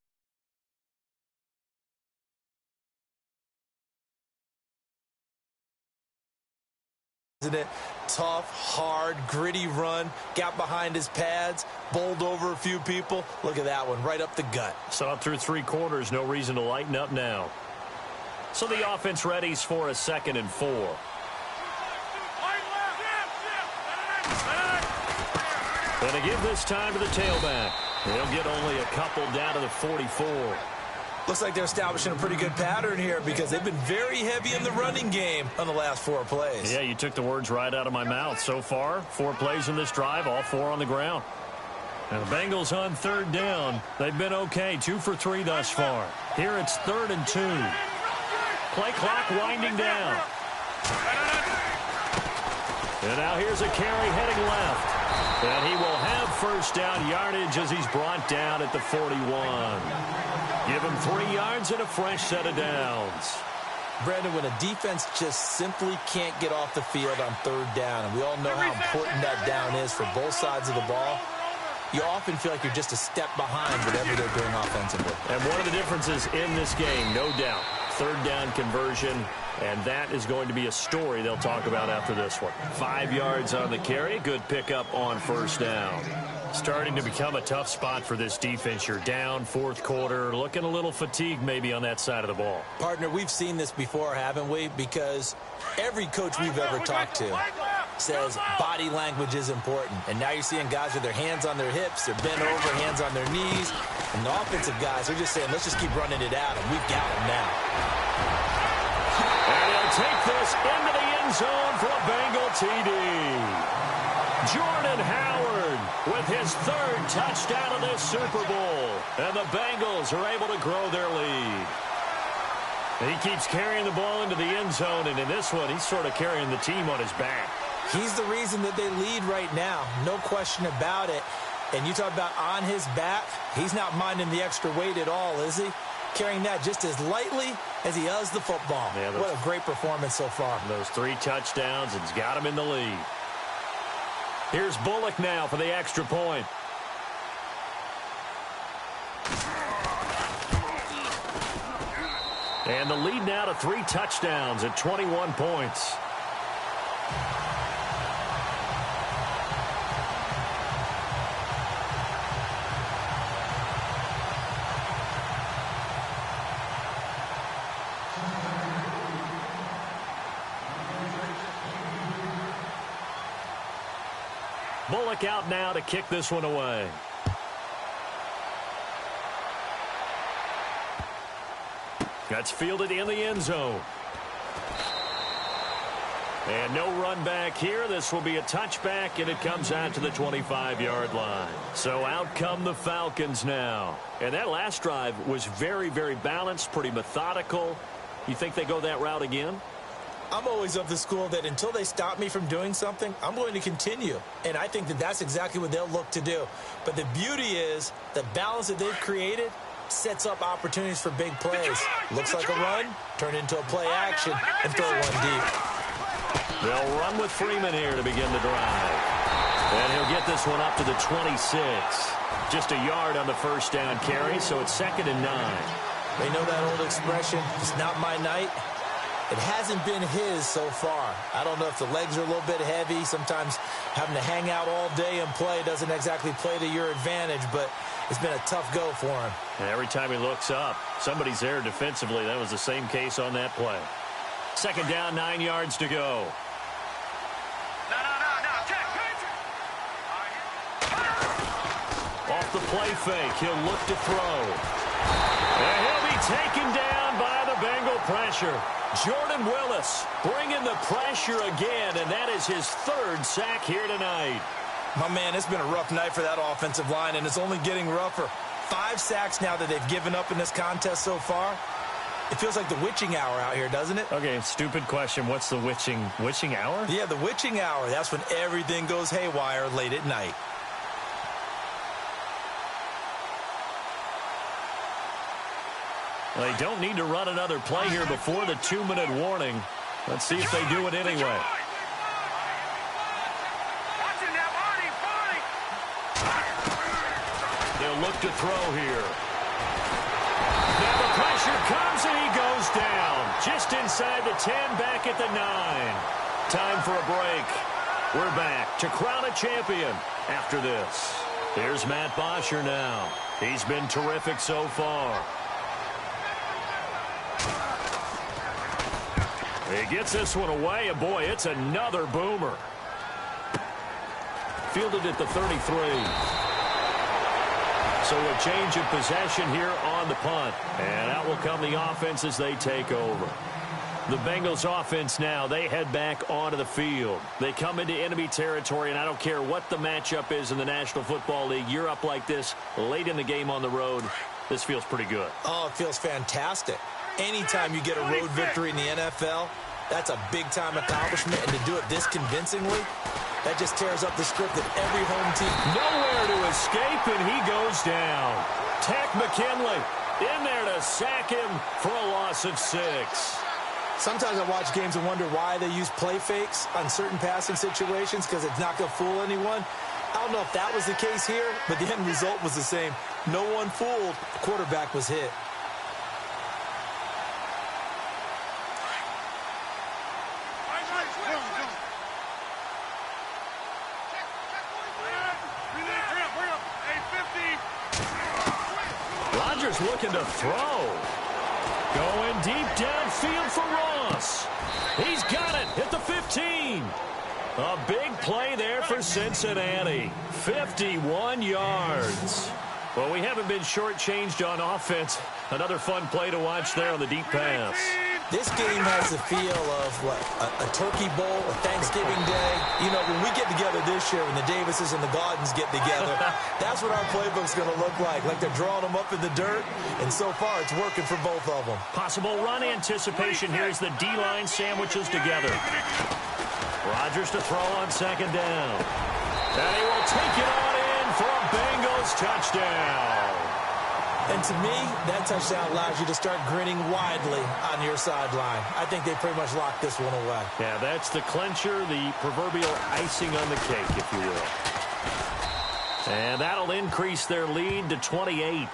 Isn't it? Tough, hard, gritty run. Got behind his pads, bowled over a few people. Look at that one, right up the gut. Saw it through 3 quarters. No reason to lighten up now. So the offense readies for a 2nd and 4. And they give this time to the tailback. They'll get only a couple down to the 44. Looks like they're establishing a pretty good pattern here, because they've been very heavy in the running game on the last 4 plays. Yeah, you took the words right out of my mouth. So far, 4 plays in this drive, all 4 on the ground. And the Bengals on 3rd down. They've been okay, 2 for 3 thus far. Here it's 3rd and 2. Play clock winding down. And now here's a carry heading left. And he will have first down yardage as he's brought down at the 41. Give him 3 yards and a fresh set of downs. Brandon, when a defense just simply can't get off the field on 3rd down, and we all know how important that down is for both sides of the ball, you often feel like you're just a step behind whatever they're doing offensively. And one of the differences in this game, no doubt, 3rd down conversion, and that is going to be a story they'll talk about after this one. 5 yards on the carry, good pickup on first down. Starting to become a tough spot for this defense. You're down 4th quarter, looking a little fatigued maybe on that side of the ball. Partner, we've seen this before, haven't we? Because every coach we've ever talked to says body language is important. And now you're seeing guys with their hands on their hips, they're bent over, hands on their knees. And the offensive guys are just saying, let's just keep running it out, and we've got them now. And he'll take this into the end zone for a Bengal TD. Jordan Howard with his 3rd touchdown of this Super Bowl. And the Bengals are able to grow their lead. He keeps carrying the ball into the end zone, and in this one, he's sort of carrying the team on his back. He's the reason that they lead right now, no question about it. And you talk about on his back, he's not minding the extra weight at all, is he? Carrying that just as lightly as he does the football. Yeah, what a great performance so far. Those 3 touchdowns, it's got him in the lead. Here's Bullock now for the extra point. And the lead now to 3 touchdowns at 21 points. Bullock out now to kick this one away. That's fielded in the end zone. And no run back here. This will be a touchback, and it comes out to the 25-yard line. So out come the Falcons now. And that last drive was very, very balanced, pretty methodical. You think they go that route again? I'm always of the school that until they stop me from doing something, I'm going to continue. And I think that that's exactly what they'll look to do. But the beauty is the balance that they've created sets up opportunities for big plays. Looks like a run, turn into a play action, and throw one deep. They'll run with Freeman here to begin the drive. And he'll get this one up to the 26. Just a yard on the first down carry, so it's 2nd and 9. They know that old expression, it's not my night. It hasn't been his so far. I don't know if the legs are a little bit heavy. Sometimes having to hang out all day and play doesn't exactly play to your advantage, but it's been a tough go for him. And every time he looks up, somebody's there defensively. That was the same case on that play. 2nd down, 9 yards to go. Off the play fake, he'll look to throw. And he'll be taken down by the Bengal pressure. Jordan Willis bringing the pressure again, and that is his 3rd sack here tonight. My man, it's been a rough night for that offensive line, and it's only getting rougher. 5 sacks now that they've given up in this contest so far. It feels like the witching hour out here, doesn't it? Okay, stupid question. What's the witching hour? Yeah, the witching hour. That's when everything goes haywire late at night. They don't need to run another play here before the 2-minute warning. Let's see if they do it anyway. They'll look to throw here. Now the pressure comes and he goes down. Just inside the 10, back at the 9. Time for a break. We're back to crown a champion after this. Here's Matt Bosher now. He's been terrific so far. He gets this one away, and boy, it's another boomer. Fielded at the 33. So a change of possession here on the punt. And out will come the offense as they take over. The Bengals offense now, they head back onto the field. They come into enemy territory, and I don't care what the matchup is in the National Football League. You're up like this late in the game on the road. This feels pretty good. Oh, it feels fantastic. Anytime you get a road victory in the NFL, that's a big-time accomplishment, and to do it this convincingly, That just tears up the script of every home team. Nowhere to escape, and he goes down. Tech McKinley in there to sack him for a loss of 6. Sometimes I watch games and wonder why they use play fakes on certain passing situations, because it's not going to fool anyone. I don't know if that was the case here, but the end result was the same. No one fooled. The quarterback was hit. Rodgers looking to throw. Going deep downfield for Ross. He's got it at the 15. A big play there for Cincinnati. 51 yards. Well, we haven't been shortchanged on offense. Another fun play to watch there on the deep pass. This game has the feel of, what, a turkey bowl, a Thanksgiving Day. You know, when we get together this year, when the Davises and the Gaudens get together, that's what our playbook's going to look like they're drawing them up in the dirt, and so far it's working for both of them. Possible run anticipation here as the D-line sandwiches together. Rodgers to throw on second down. And he will take it on in for a Bengals touchdown. And to me, that touchdown allows you to start grinning widely on your sideline. I think they pretty much locked this one away. Yeah, that's the clincher, the proverbial icing on the cake, if you will. And that'll increase their lead to 28.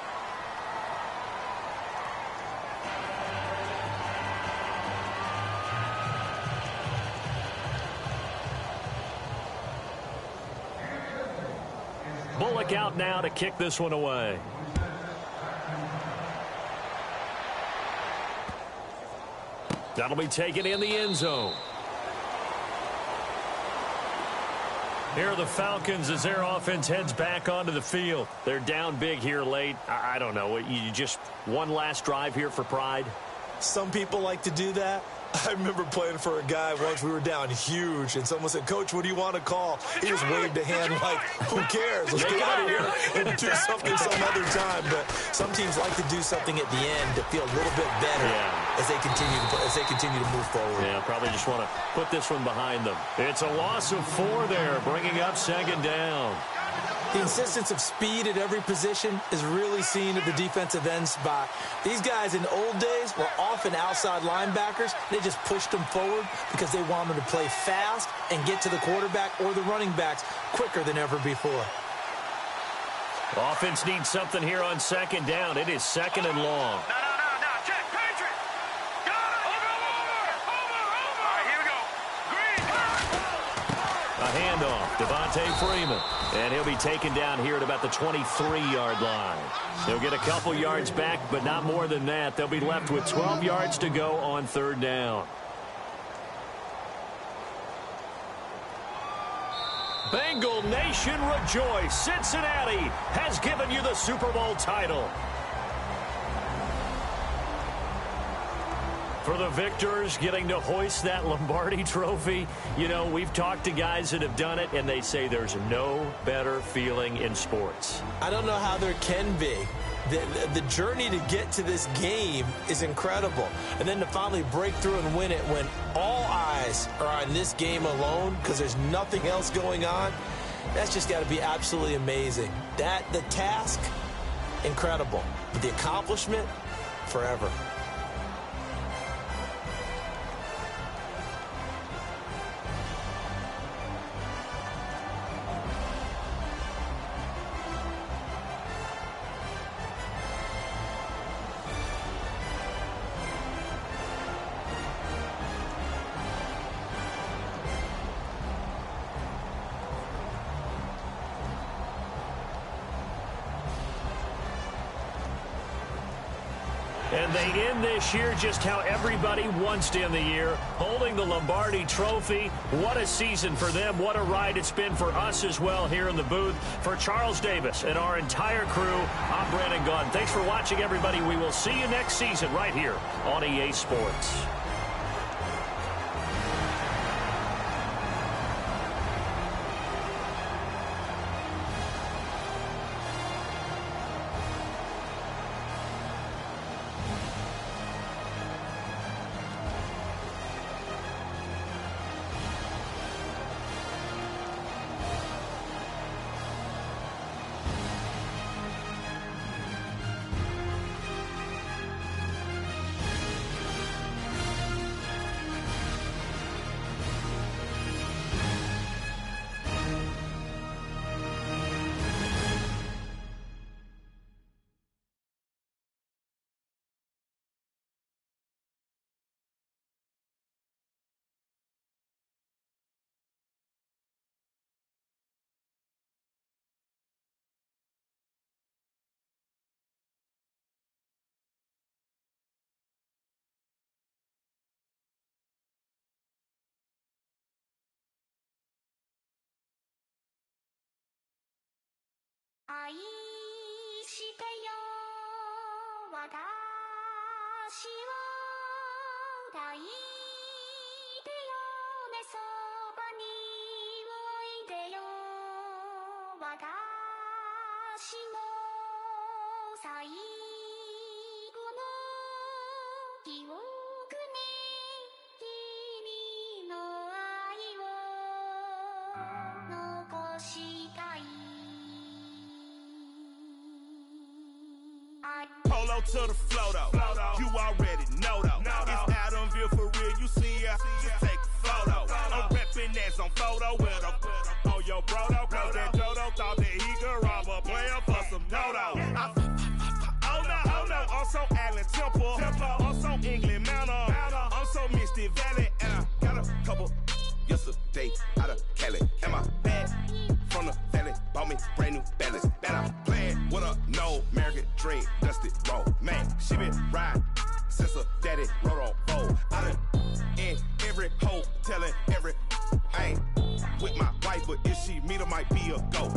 Bullock out now to kick this one away. That'll be taken in the end zone. Here are the Falcons as their offense heads back onto the field. They're down big here late. I don't know. You just one last drive here for pride? Some people like to do that. I remember playing for a guy once. We were down huge, and someone said, "Coach, what do you want to call?" He just waved a hand like, "Who cares? Let's get out of here and do something some other time." But some teams like to do something at the end to feel a little bit better as they continue to move forward. Yeah, probably just want to put this one behind them. It's a loss of 4 there, bringing up second down. The insistence of speed at every position is really seen at the defensive end spot. These guys in old days were often outside linebackers. They just pushed them forward because they wanted them to play fast and get to the quarterback or the running backs quicker than ever before. Offense needs something here on second down. It is second and long. A handoff, Devontae Freeman. And he'll be taken down here at about the 23-yard line. He'll get a couple yards back, but not more than that. They'll be left with 12 yards to go on third down. Bengal Nation rejoice. Cincinnati has given you the Super Bowl title. For the victors, getting to hoist that Lombardi trophy, you know, we've talked to guys that have done it, and they say there's no better feeling in sports. I don't know how there can be. The journey to get to this game is incredible. And then to finally break through and win it when all eyes are on this game alone because there's nothing else going on, that's just got to be absolutely amazing. The task, incredible. But the accomplishment, forever. And they end this year just how everybody wants to end the year, holding the Lombardi trophy. What a season for them. What a ride it's been for us as well here in the booth. For Charles Davis and our entire crew, I'm Brandon Gaudin. Thanks for watching, everybody. We will see you next season right here on EA Sports. Polo to the flow though. You already know though. It's Adamville for real. You see ya, just take a photo. I'm reppin' as on photo with a on your brodo. Cause that Dodo thought that he could rob a player for some dodo. Oh no, I'm so Allen Temple. I'm so England Mountain. I'm so Misty Valley. And I got a couple yesterday out of Cali. And my bag from the valley bought me brand new balance. And I'm playing with a no American dream, dusty road. Man, she been riding since her daddy rode on bold. I done in every hole, telling every I ain't with my wife, but if she meet her, might be a go.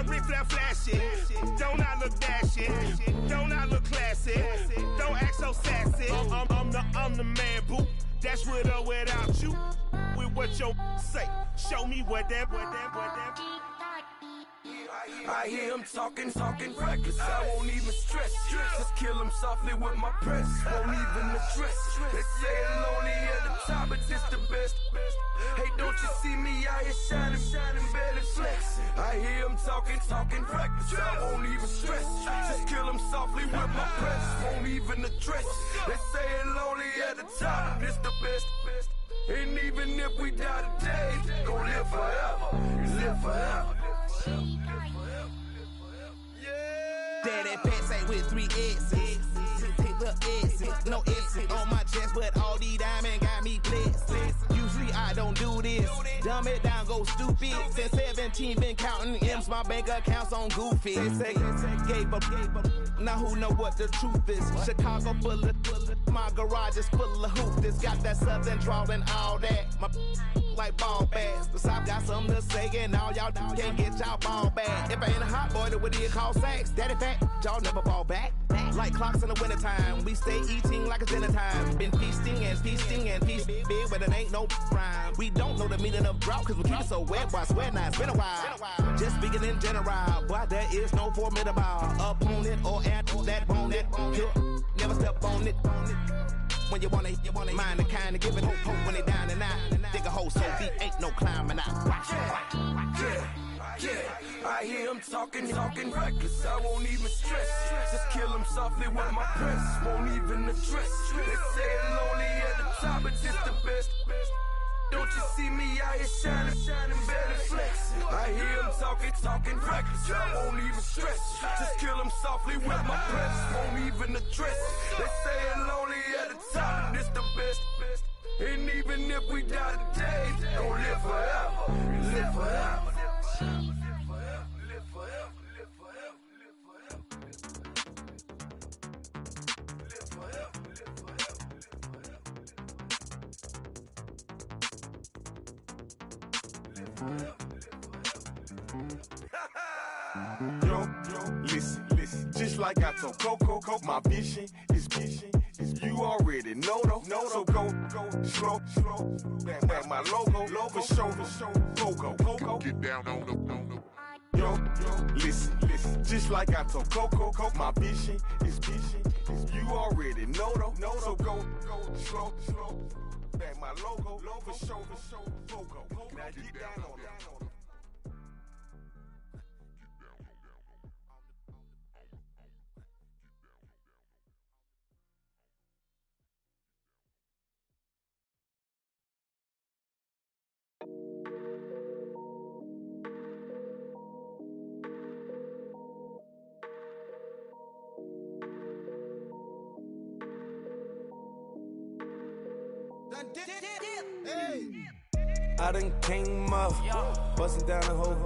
Rick flap, flashy. Don't I look dashy? Don't I look classy? Don't act so sassy. I'm the man, boo. That's with or without you. With what your say. Show me what that. I hear him talking reckless. I won't even stress. Just kill him softly with my press. Won't even address. They say it lonely at the top, but this the best. Hey, don't you see me out here shining, barely flex. I hear him talking reckless. I won't even stress. Just kill him softly with my press. Won't even address. They say it lonely at the top, but this the best. And even if we die today, gon' live forever. Live forever. Daddy pet say with 3 S's. Little S's, no S's on my chest, but all these diamonds got me blessed. Usually I don't do this. Dumb it down, go stupid. Since 17 been counting M's, my bank accounts on Goofy. They say gave up. Now who know what the truth is? Chicago full of my garage is full of hoopers. Got that southern drawl and all that. My like ball bags. The South got something to say, and all y'all can't get y'all ball back. If I ain't a hot boy, then what do you call sex? Daddy fat, y'all never ball back. Like clocks in the wintertime, we stay eating like it's dinner time. Been feasting big, but it ain't no rhyme. We don't know the meaning of drought, cause we keep it so wet, boy, I swear now it's been a while. Just speaking in general, boy, there is no formidable opponent or at that bonnet. Never step on it. When you want it, mind the kind of give it hope when they down and out. Dig a hole so deep, ain't no climbing out. Yeah, I hear him talking reckless. I won't even stress. Just kill him softly with my press. Won't even address. They say it lonely at the top, but this the best. Don't you see me out here shining, barely flex. I hear him talking reckless. I won't even stress. Just kill him softly with my press. Won't even address. They say it lonely at the top, but this the best. And even if we die today, don't live forever. Live forever. Yo, listen, just like I told Coco, my vision is you already know though. So go slow, back my logo, for show, Coco. Get down on the. Yo, listen, just like I told Coco, my vision is you already know though. So go slow, back my logo, for show, Coco. Now get down on it. I done came up, bustin' down the whole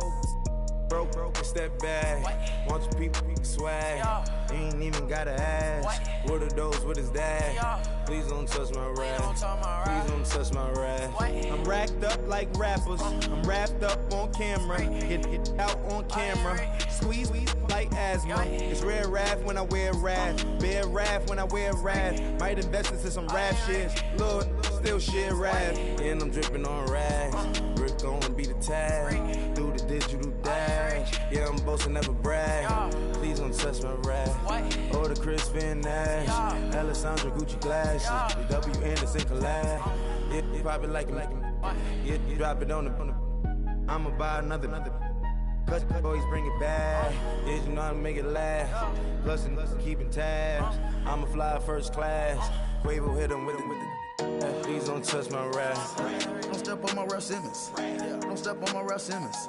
broke, it's that bag. Want your people swag, you ain't even gotta ask. What are those with his dad? Please don't touch my rag, please don't touch my rag. cash. I'm racked up like rappers. I'm wrapped up on camera. Get out on camera. Squeeze like asthma. It's rare wrath when I wear wrath. Bear wrath when I wear wrath. Might invest into some rap shit. Lord, still shit wrath. And I'm dripping on rags. Rick gonna be the tag. Do the digital dash. Yeah, I'm boasting, never brag. Please don't touch my rap. Or the Chris Finn Nash. Alessandra Gucci glasses. The W Anderson collab. Yeah, you probably like it. Yeah, you drop it on the. I'ma buy another. Cause boys bring it back. Yeah, you know how to make it last. Plus and keeping tabs. I'ma fly first class. Quavo hit him with it. Please don't touch my rap. Don't step on my Ralph Simmons. Don't step on my Ralph Simmons.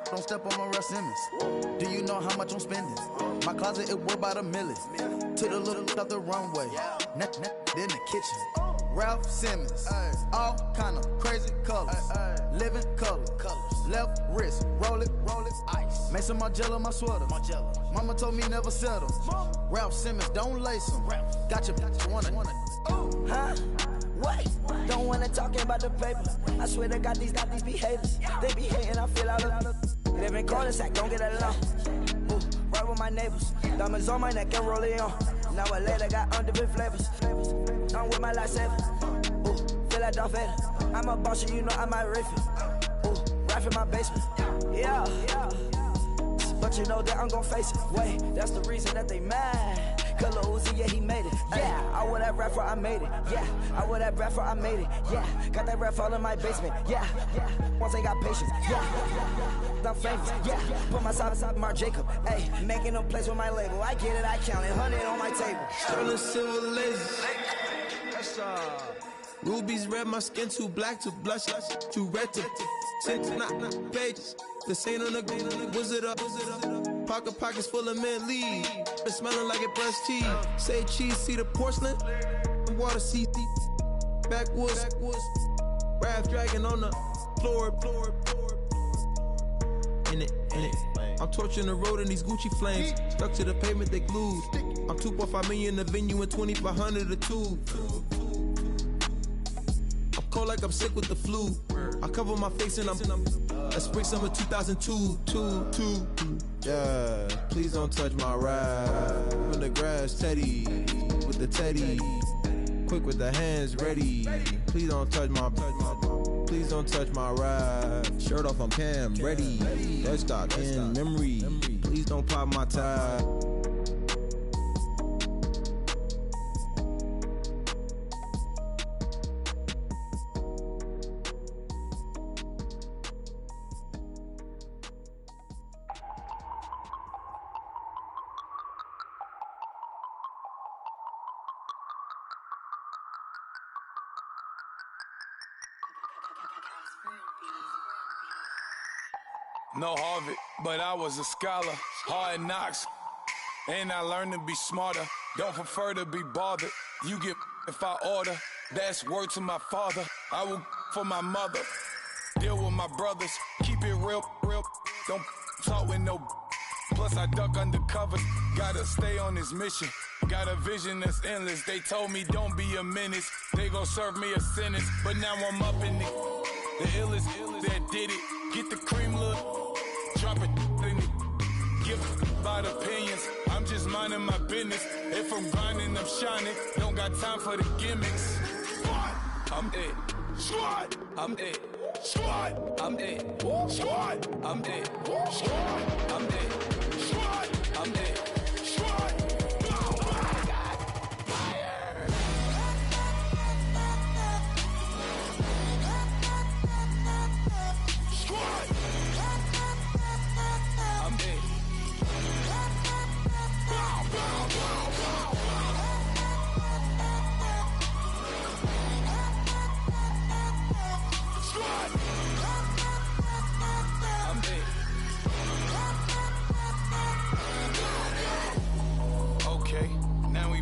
Don't step on my Ralph Simmons. Do you know how much I'm spending? My closet, it worth about $1 million. To the little of the runway. In the kitchen. Ralph Simmons. All kind of crazy colors. Living colors. Left wrist. Roll it. Ice. Make some Margiela my sweater. Mama told me never settle. Ralph Simmons, don't lace them. Got your wanna. Huh? What? Don't wanna talk about the paper. I swear to God, these behaviors. They be hating, I feel out of live in cul-de-sac, don't get along. Ooh, right with my neighbors. Diamonds on my neck and rolling on. Now I later got different flavors. I'm with my lifesaver. Ooh, feel like Darth Vader. I'm a boss, you know I might riff it. Ooh, right in my basement. Yeah. But you know that I'm gon' face it. Wait, that's the reason that they mad. Color Uzi, yeah, he made it. Yeah, I wear that rap for I made it. Yeah, I wear that rap for I made it. Yeah, got that rap all in my basement. Yeah, once I got patience. Yeah, I'm famous. Yeah, put myself Marc Jacob. Hey, making them plays with my label. I get it, I count it. 100 on my table. Sterling silver lasers. Rubies red, my skin too black to blush, too red to tint, not pages. The saint on the wizard up. Pockets full of mint leaves. It's smelling like it brushed teeth. Say cheese, see the porcelain. Water, see backwoods. Raft dragging on the floor. In it. I'm torching the road in these Gucci flames. Stuck to the pavement, they glued. I'm 2.5 million in the venue and 2,500 a tube. I'm cold like I'm sick with the flu. I cover my face and I'm a spring summer 2002. Yeah, please don't touch my ride. From the grass, Teddy, with the Teddy. Quick with the hands ready. Please don't touch my ride. Shirt off, I'm Cam, ready. Dead stock in memory. Please don't pop my tie. No Harvard, but I was a scholar. Hard knocks, and I learned to be smarter. Don't prefer to be bothered. You get if I order. That's word to my father. I will for my mother. Deal with my brothers. Keep it real. Don't talk with no. Plus I duck undercover. Gotta stay on this mission. Got a vision that's endless. They told me don't be a menace. They gon' serve me a sentence. But now I'm up in it. The illest that did it. Get the cream look. Drop it in it. Give about opinions. I'm just minding my business. If I'm grinding, I'm shining. Don't got time for the gimmicks. Squad, I'm it. Squad, I'm it. Squad, I'm it. Squad, I'm it. Squad, I'm it. Squad, I'm it. Squad.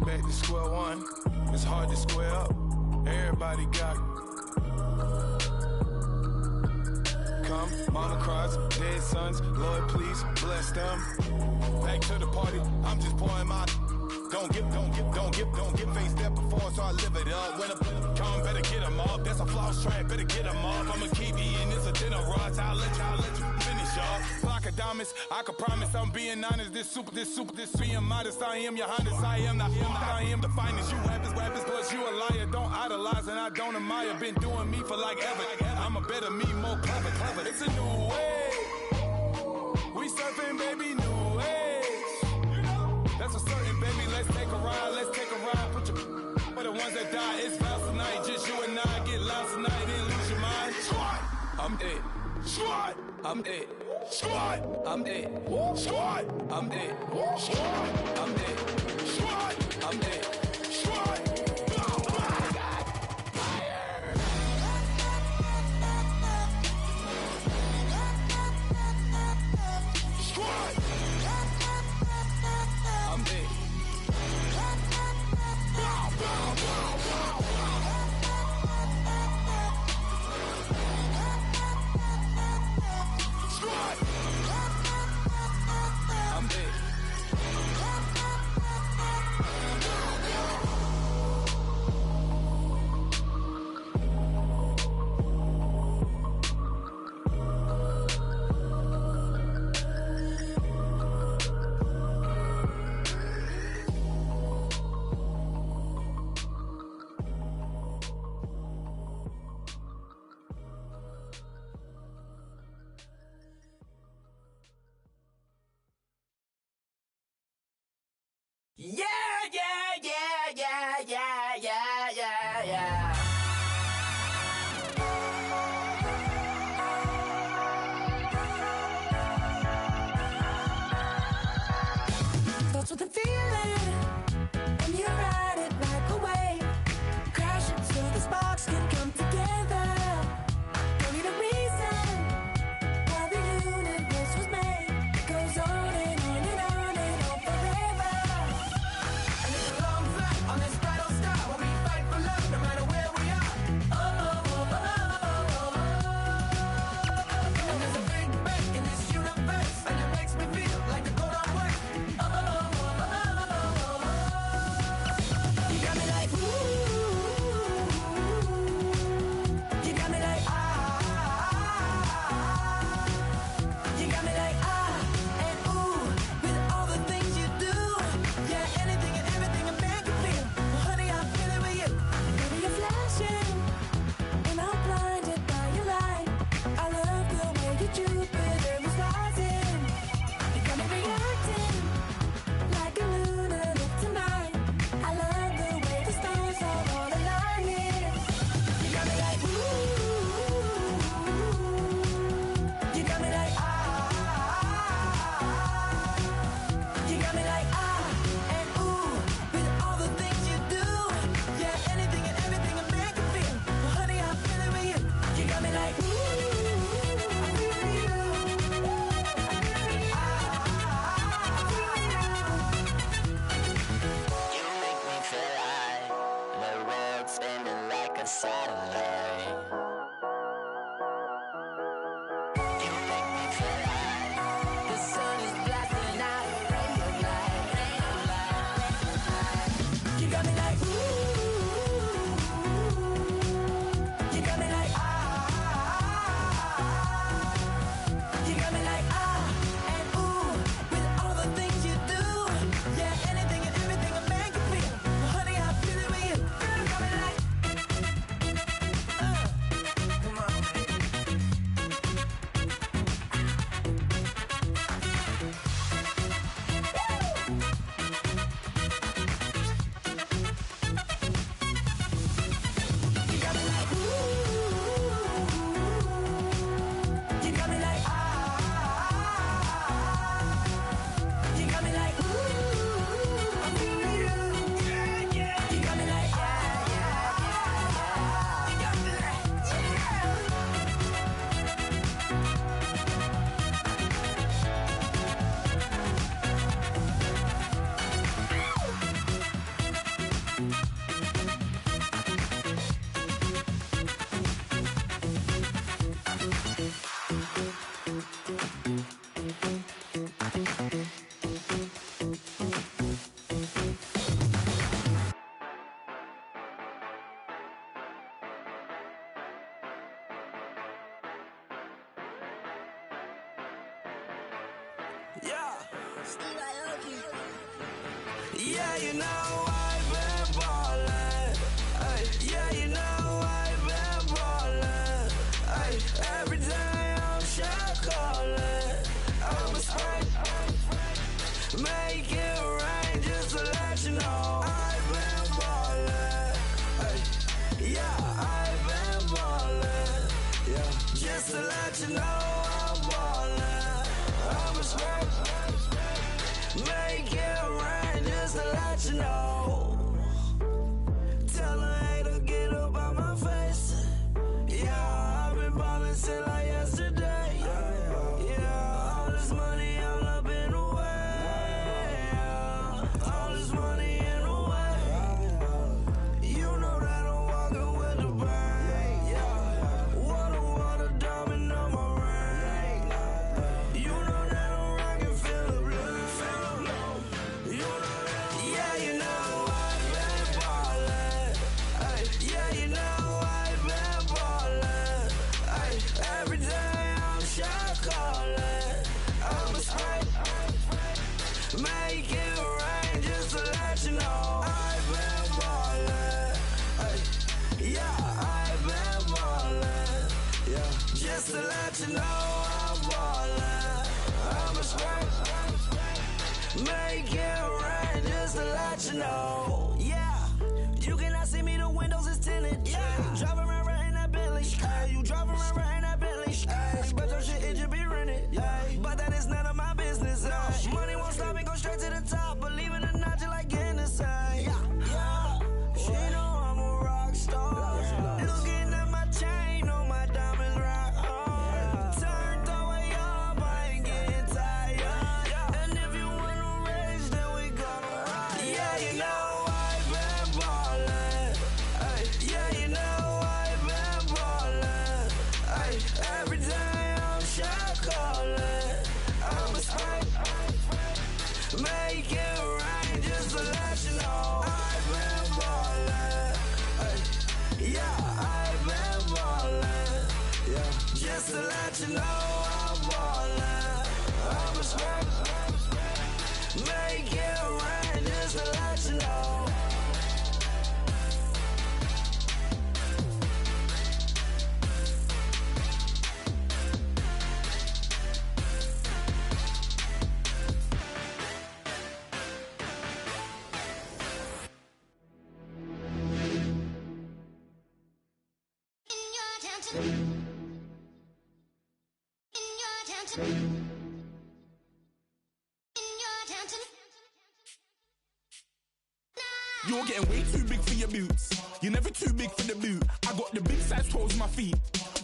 Back to square one. It's hard to square up. Everybody got come. Mama cries, dead sons. Lord, please bless them. Back to the party. I'm just pouring my Don't get face that before, so I live it up. When a come, better get them up. That's a floss track, better get them up. I'ma keep eating, it's a dinner rush. I'll let you finish up. Flockadamus, I can promise I'm being honest. This being modest. I am your highness, I am the finest. You rappers, plus you a liar. Don't idolize and I don't admire. Been doing me for like ever. I'm a better me, more clever. It's a new way. We surfing, baby, new age. That's a certain, baby. Let's take a ride. Put your for the ones that die. It's vows tonight. Just you and I get lost tonight and lose your mind. Squad, I'm dead. Squad, I'm dead. Squad, I'm dead. Squad, I'm dead. Squad, I'm dead. Squad, I'm dead. Squad. Yeah. Starts with a feeling, and you ride it like a wave. Crash it so the sparks can come together. Don't need a reason why the universe was made. It goes on and on and on and on forever. And it's a long flight on this bright old star where we fight for love no matter where we are. And there's a big bang in this universe, and it makes me feel like the gold on work. You got me like ooh, you got me like you got me like and ooh, with all the things you do, yeah, anything and everything a man can feel. Well, honey, I feel it with you. Baby, you're flashing, and I'm blinded by your light. I love the way you Jupiter is rising. You got me reacting like a lunatic tonight. I love the way the stars are all aligning. You got me like ooh, you got me like you got me like and ooh, with all the things you do, yeah, anything and everything a man can feel. Well, honey, I feel it with you. You got me like ooh, I feel it with you. You make me feel like the world's spinning like a satellite. You make me feel like The sun is blasting out a ray of light. You got me like ooh, you got me like you got me like and ooh, with all the things you do, yeah, anything and everything a man can feel. Well, honey, I feel it with you. You got me like come on, Yeah. Yeah, you know I've been ballin'. Ay, yeah, you know I've been ballin'. Ay, every day I'm shot callin'. I'm a spray. Make it rain just to let you know I've been ballin'. Ay, yeah, I've been ballin'. Yeah, just to let you know I'm ballin'. I'm a spray. Make it rain just to let you know. Tell a hater get up out my face. Yeah, I've been ballin' since like yesterday. Yeah, all this money all up in the way. All this money in the way. You know that I'm walking with the bang. Yeah, water, diamond on my ring. You know that I'm rockin', feel the blue. You know that, yeah, you know I've been ballin'. Ay, yeah, you know I've been ballin'. Ay, every day I'm shot callin'. I'm a spray. Make it rain just to let you know I've been ballin'. Ay, yeah, I've been ballin'. Yeah, just to let you know I'm ballin'. I'm a spray. Make it rain just to let you know. Yeah, you cannot see me, the windows is tinted. Yeah, driving around right in that Bentley. Ay, you driving around right in that Bentley. Ay, but your shit, it should be rented. Ay, but that is none of my business. Ay, money won't stop me, go straight to the top. Believe it or not, you like Guinness. Ay, yeah, she know I'm a rock star. Looking at my chain, on my diamonds rock hard. Turned all the way up, I ain't getting tired. And if you wanna race, then we gonna ride. Yeah, you know I've been ballin'. Ay, yeah, you know I've been ballin'. Ay, every day I'm shot callin'. I'm a spray. Make it rain just to let you know I've been ballin'. Ay, yeah, I've been ballin'. Yeah, just to let you know I'm ballin'. I'm a spray. Make it rain just to let you know. You're getting way too big for your boots. You're never too big for the boot. I got the big size toes on my feet.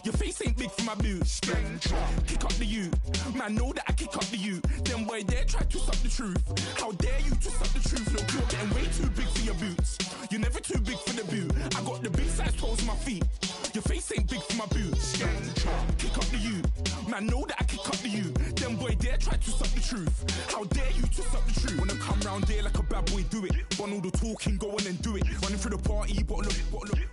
Your face ain't big for my boots. Kick up the you. Man, know that I kick up the you. Them boy there try to suck the truth. How dare you to suck the truth? Look, you're getting way too big for your boots. You're never too big for the boot. I got the big size toes on my feet. Your face ain't big for my boots. Kick up the you. Man, know that I kick up the you. Them boy there try to suck the truth. How dare you to suck the truth? Wanna come round there like a bad boy, do it. Want all the talking, go on and do it. Running through the party, bottle up.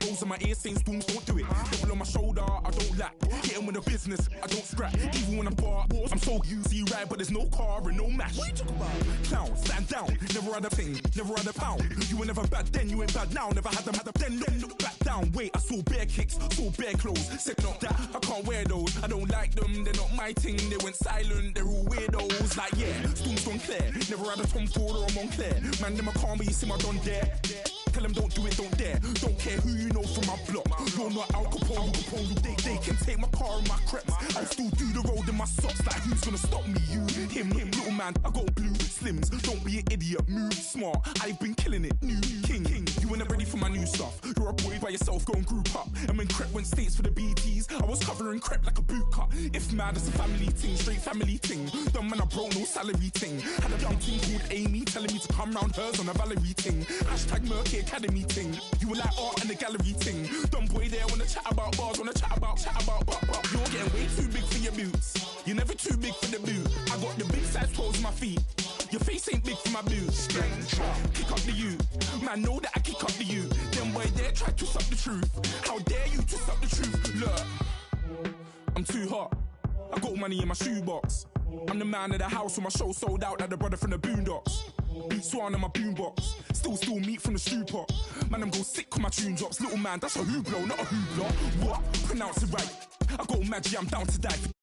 Rolls on my ear saying storms, don't do it. Double on my shoulder, I don't lack. Getting with the business, I don't scrap. Even when I'm bar, I'm so easy right, but there's no car and no match. What you talk about? Clown, stand down. Never had a thing, never had a pound. You were never bad then, you ain't bad now. Never had them, then look back down. Wait, I saw bare kicks, saw bare clothes. Said not that, I can't wear those. I don't like them, they're not my thing. They went silent, they're all weirdos. Like yeah, storms gone clear. Never had a Tom Ford or a Montclair. Man, them I can't, but you see my done there. Tell them don't do it, don't dare. Don't care who you know from my block. You're not Al Capone, they can take my car and my creps. I still do the road in my socks. Like who's gonna stop me? You, him, little man. I got blue slims. Don't be an idiot, move smart. I've been killing it, new king. You ain't ready for my new stuff. You're a boy by yourself, go and group up. And when Crep went states for the BTs, I was covering Crep like a boot cut. If mad, it's a family thing, straight family thing. Dumb man, I broke no salary thing. Had a young thing called Amy telling me to come round hers on a Valerie thing. Hashtag Murky Academy thing. You were like art and the gallery thing. Dumb boy there wanna chat about bars, wanna chat about. You're getting way too big for your boots. You're never too big for the boot. I got the big size toes on my feet. Your face ain't big for my boots. Kick up the you. Man, know that I kick up the you. Them boy there try to suck the truth. How dare you to suck the truth? Look, I'm too hot. I got money in my shoebox. I'm the man of the house when my show sold out like the brother from the Boondocks. Swan on my boombox, still meat from the stew pot. Man, I'm go sick when my tune drops. Little man, that's a hooplo, not a hoopla. What? Pronounce it right. I go magic, I'm down to die.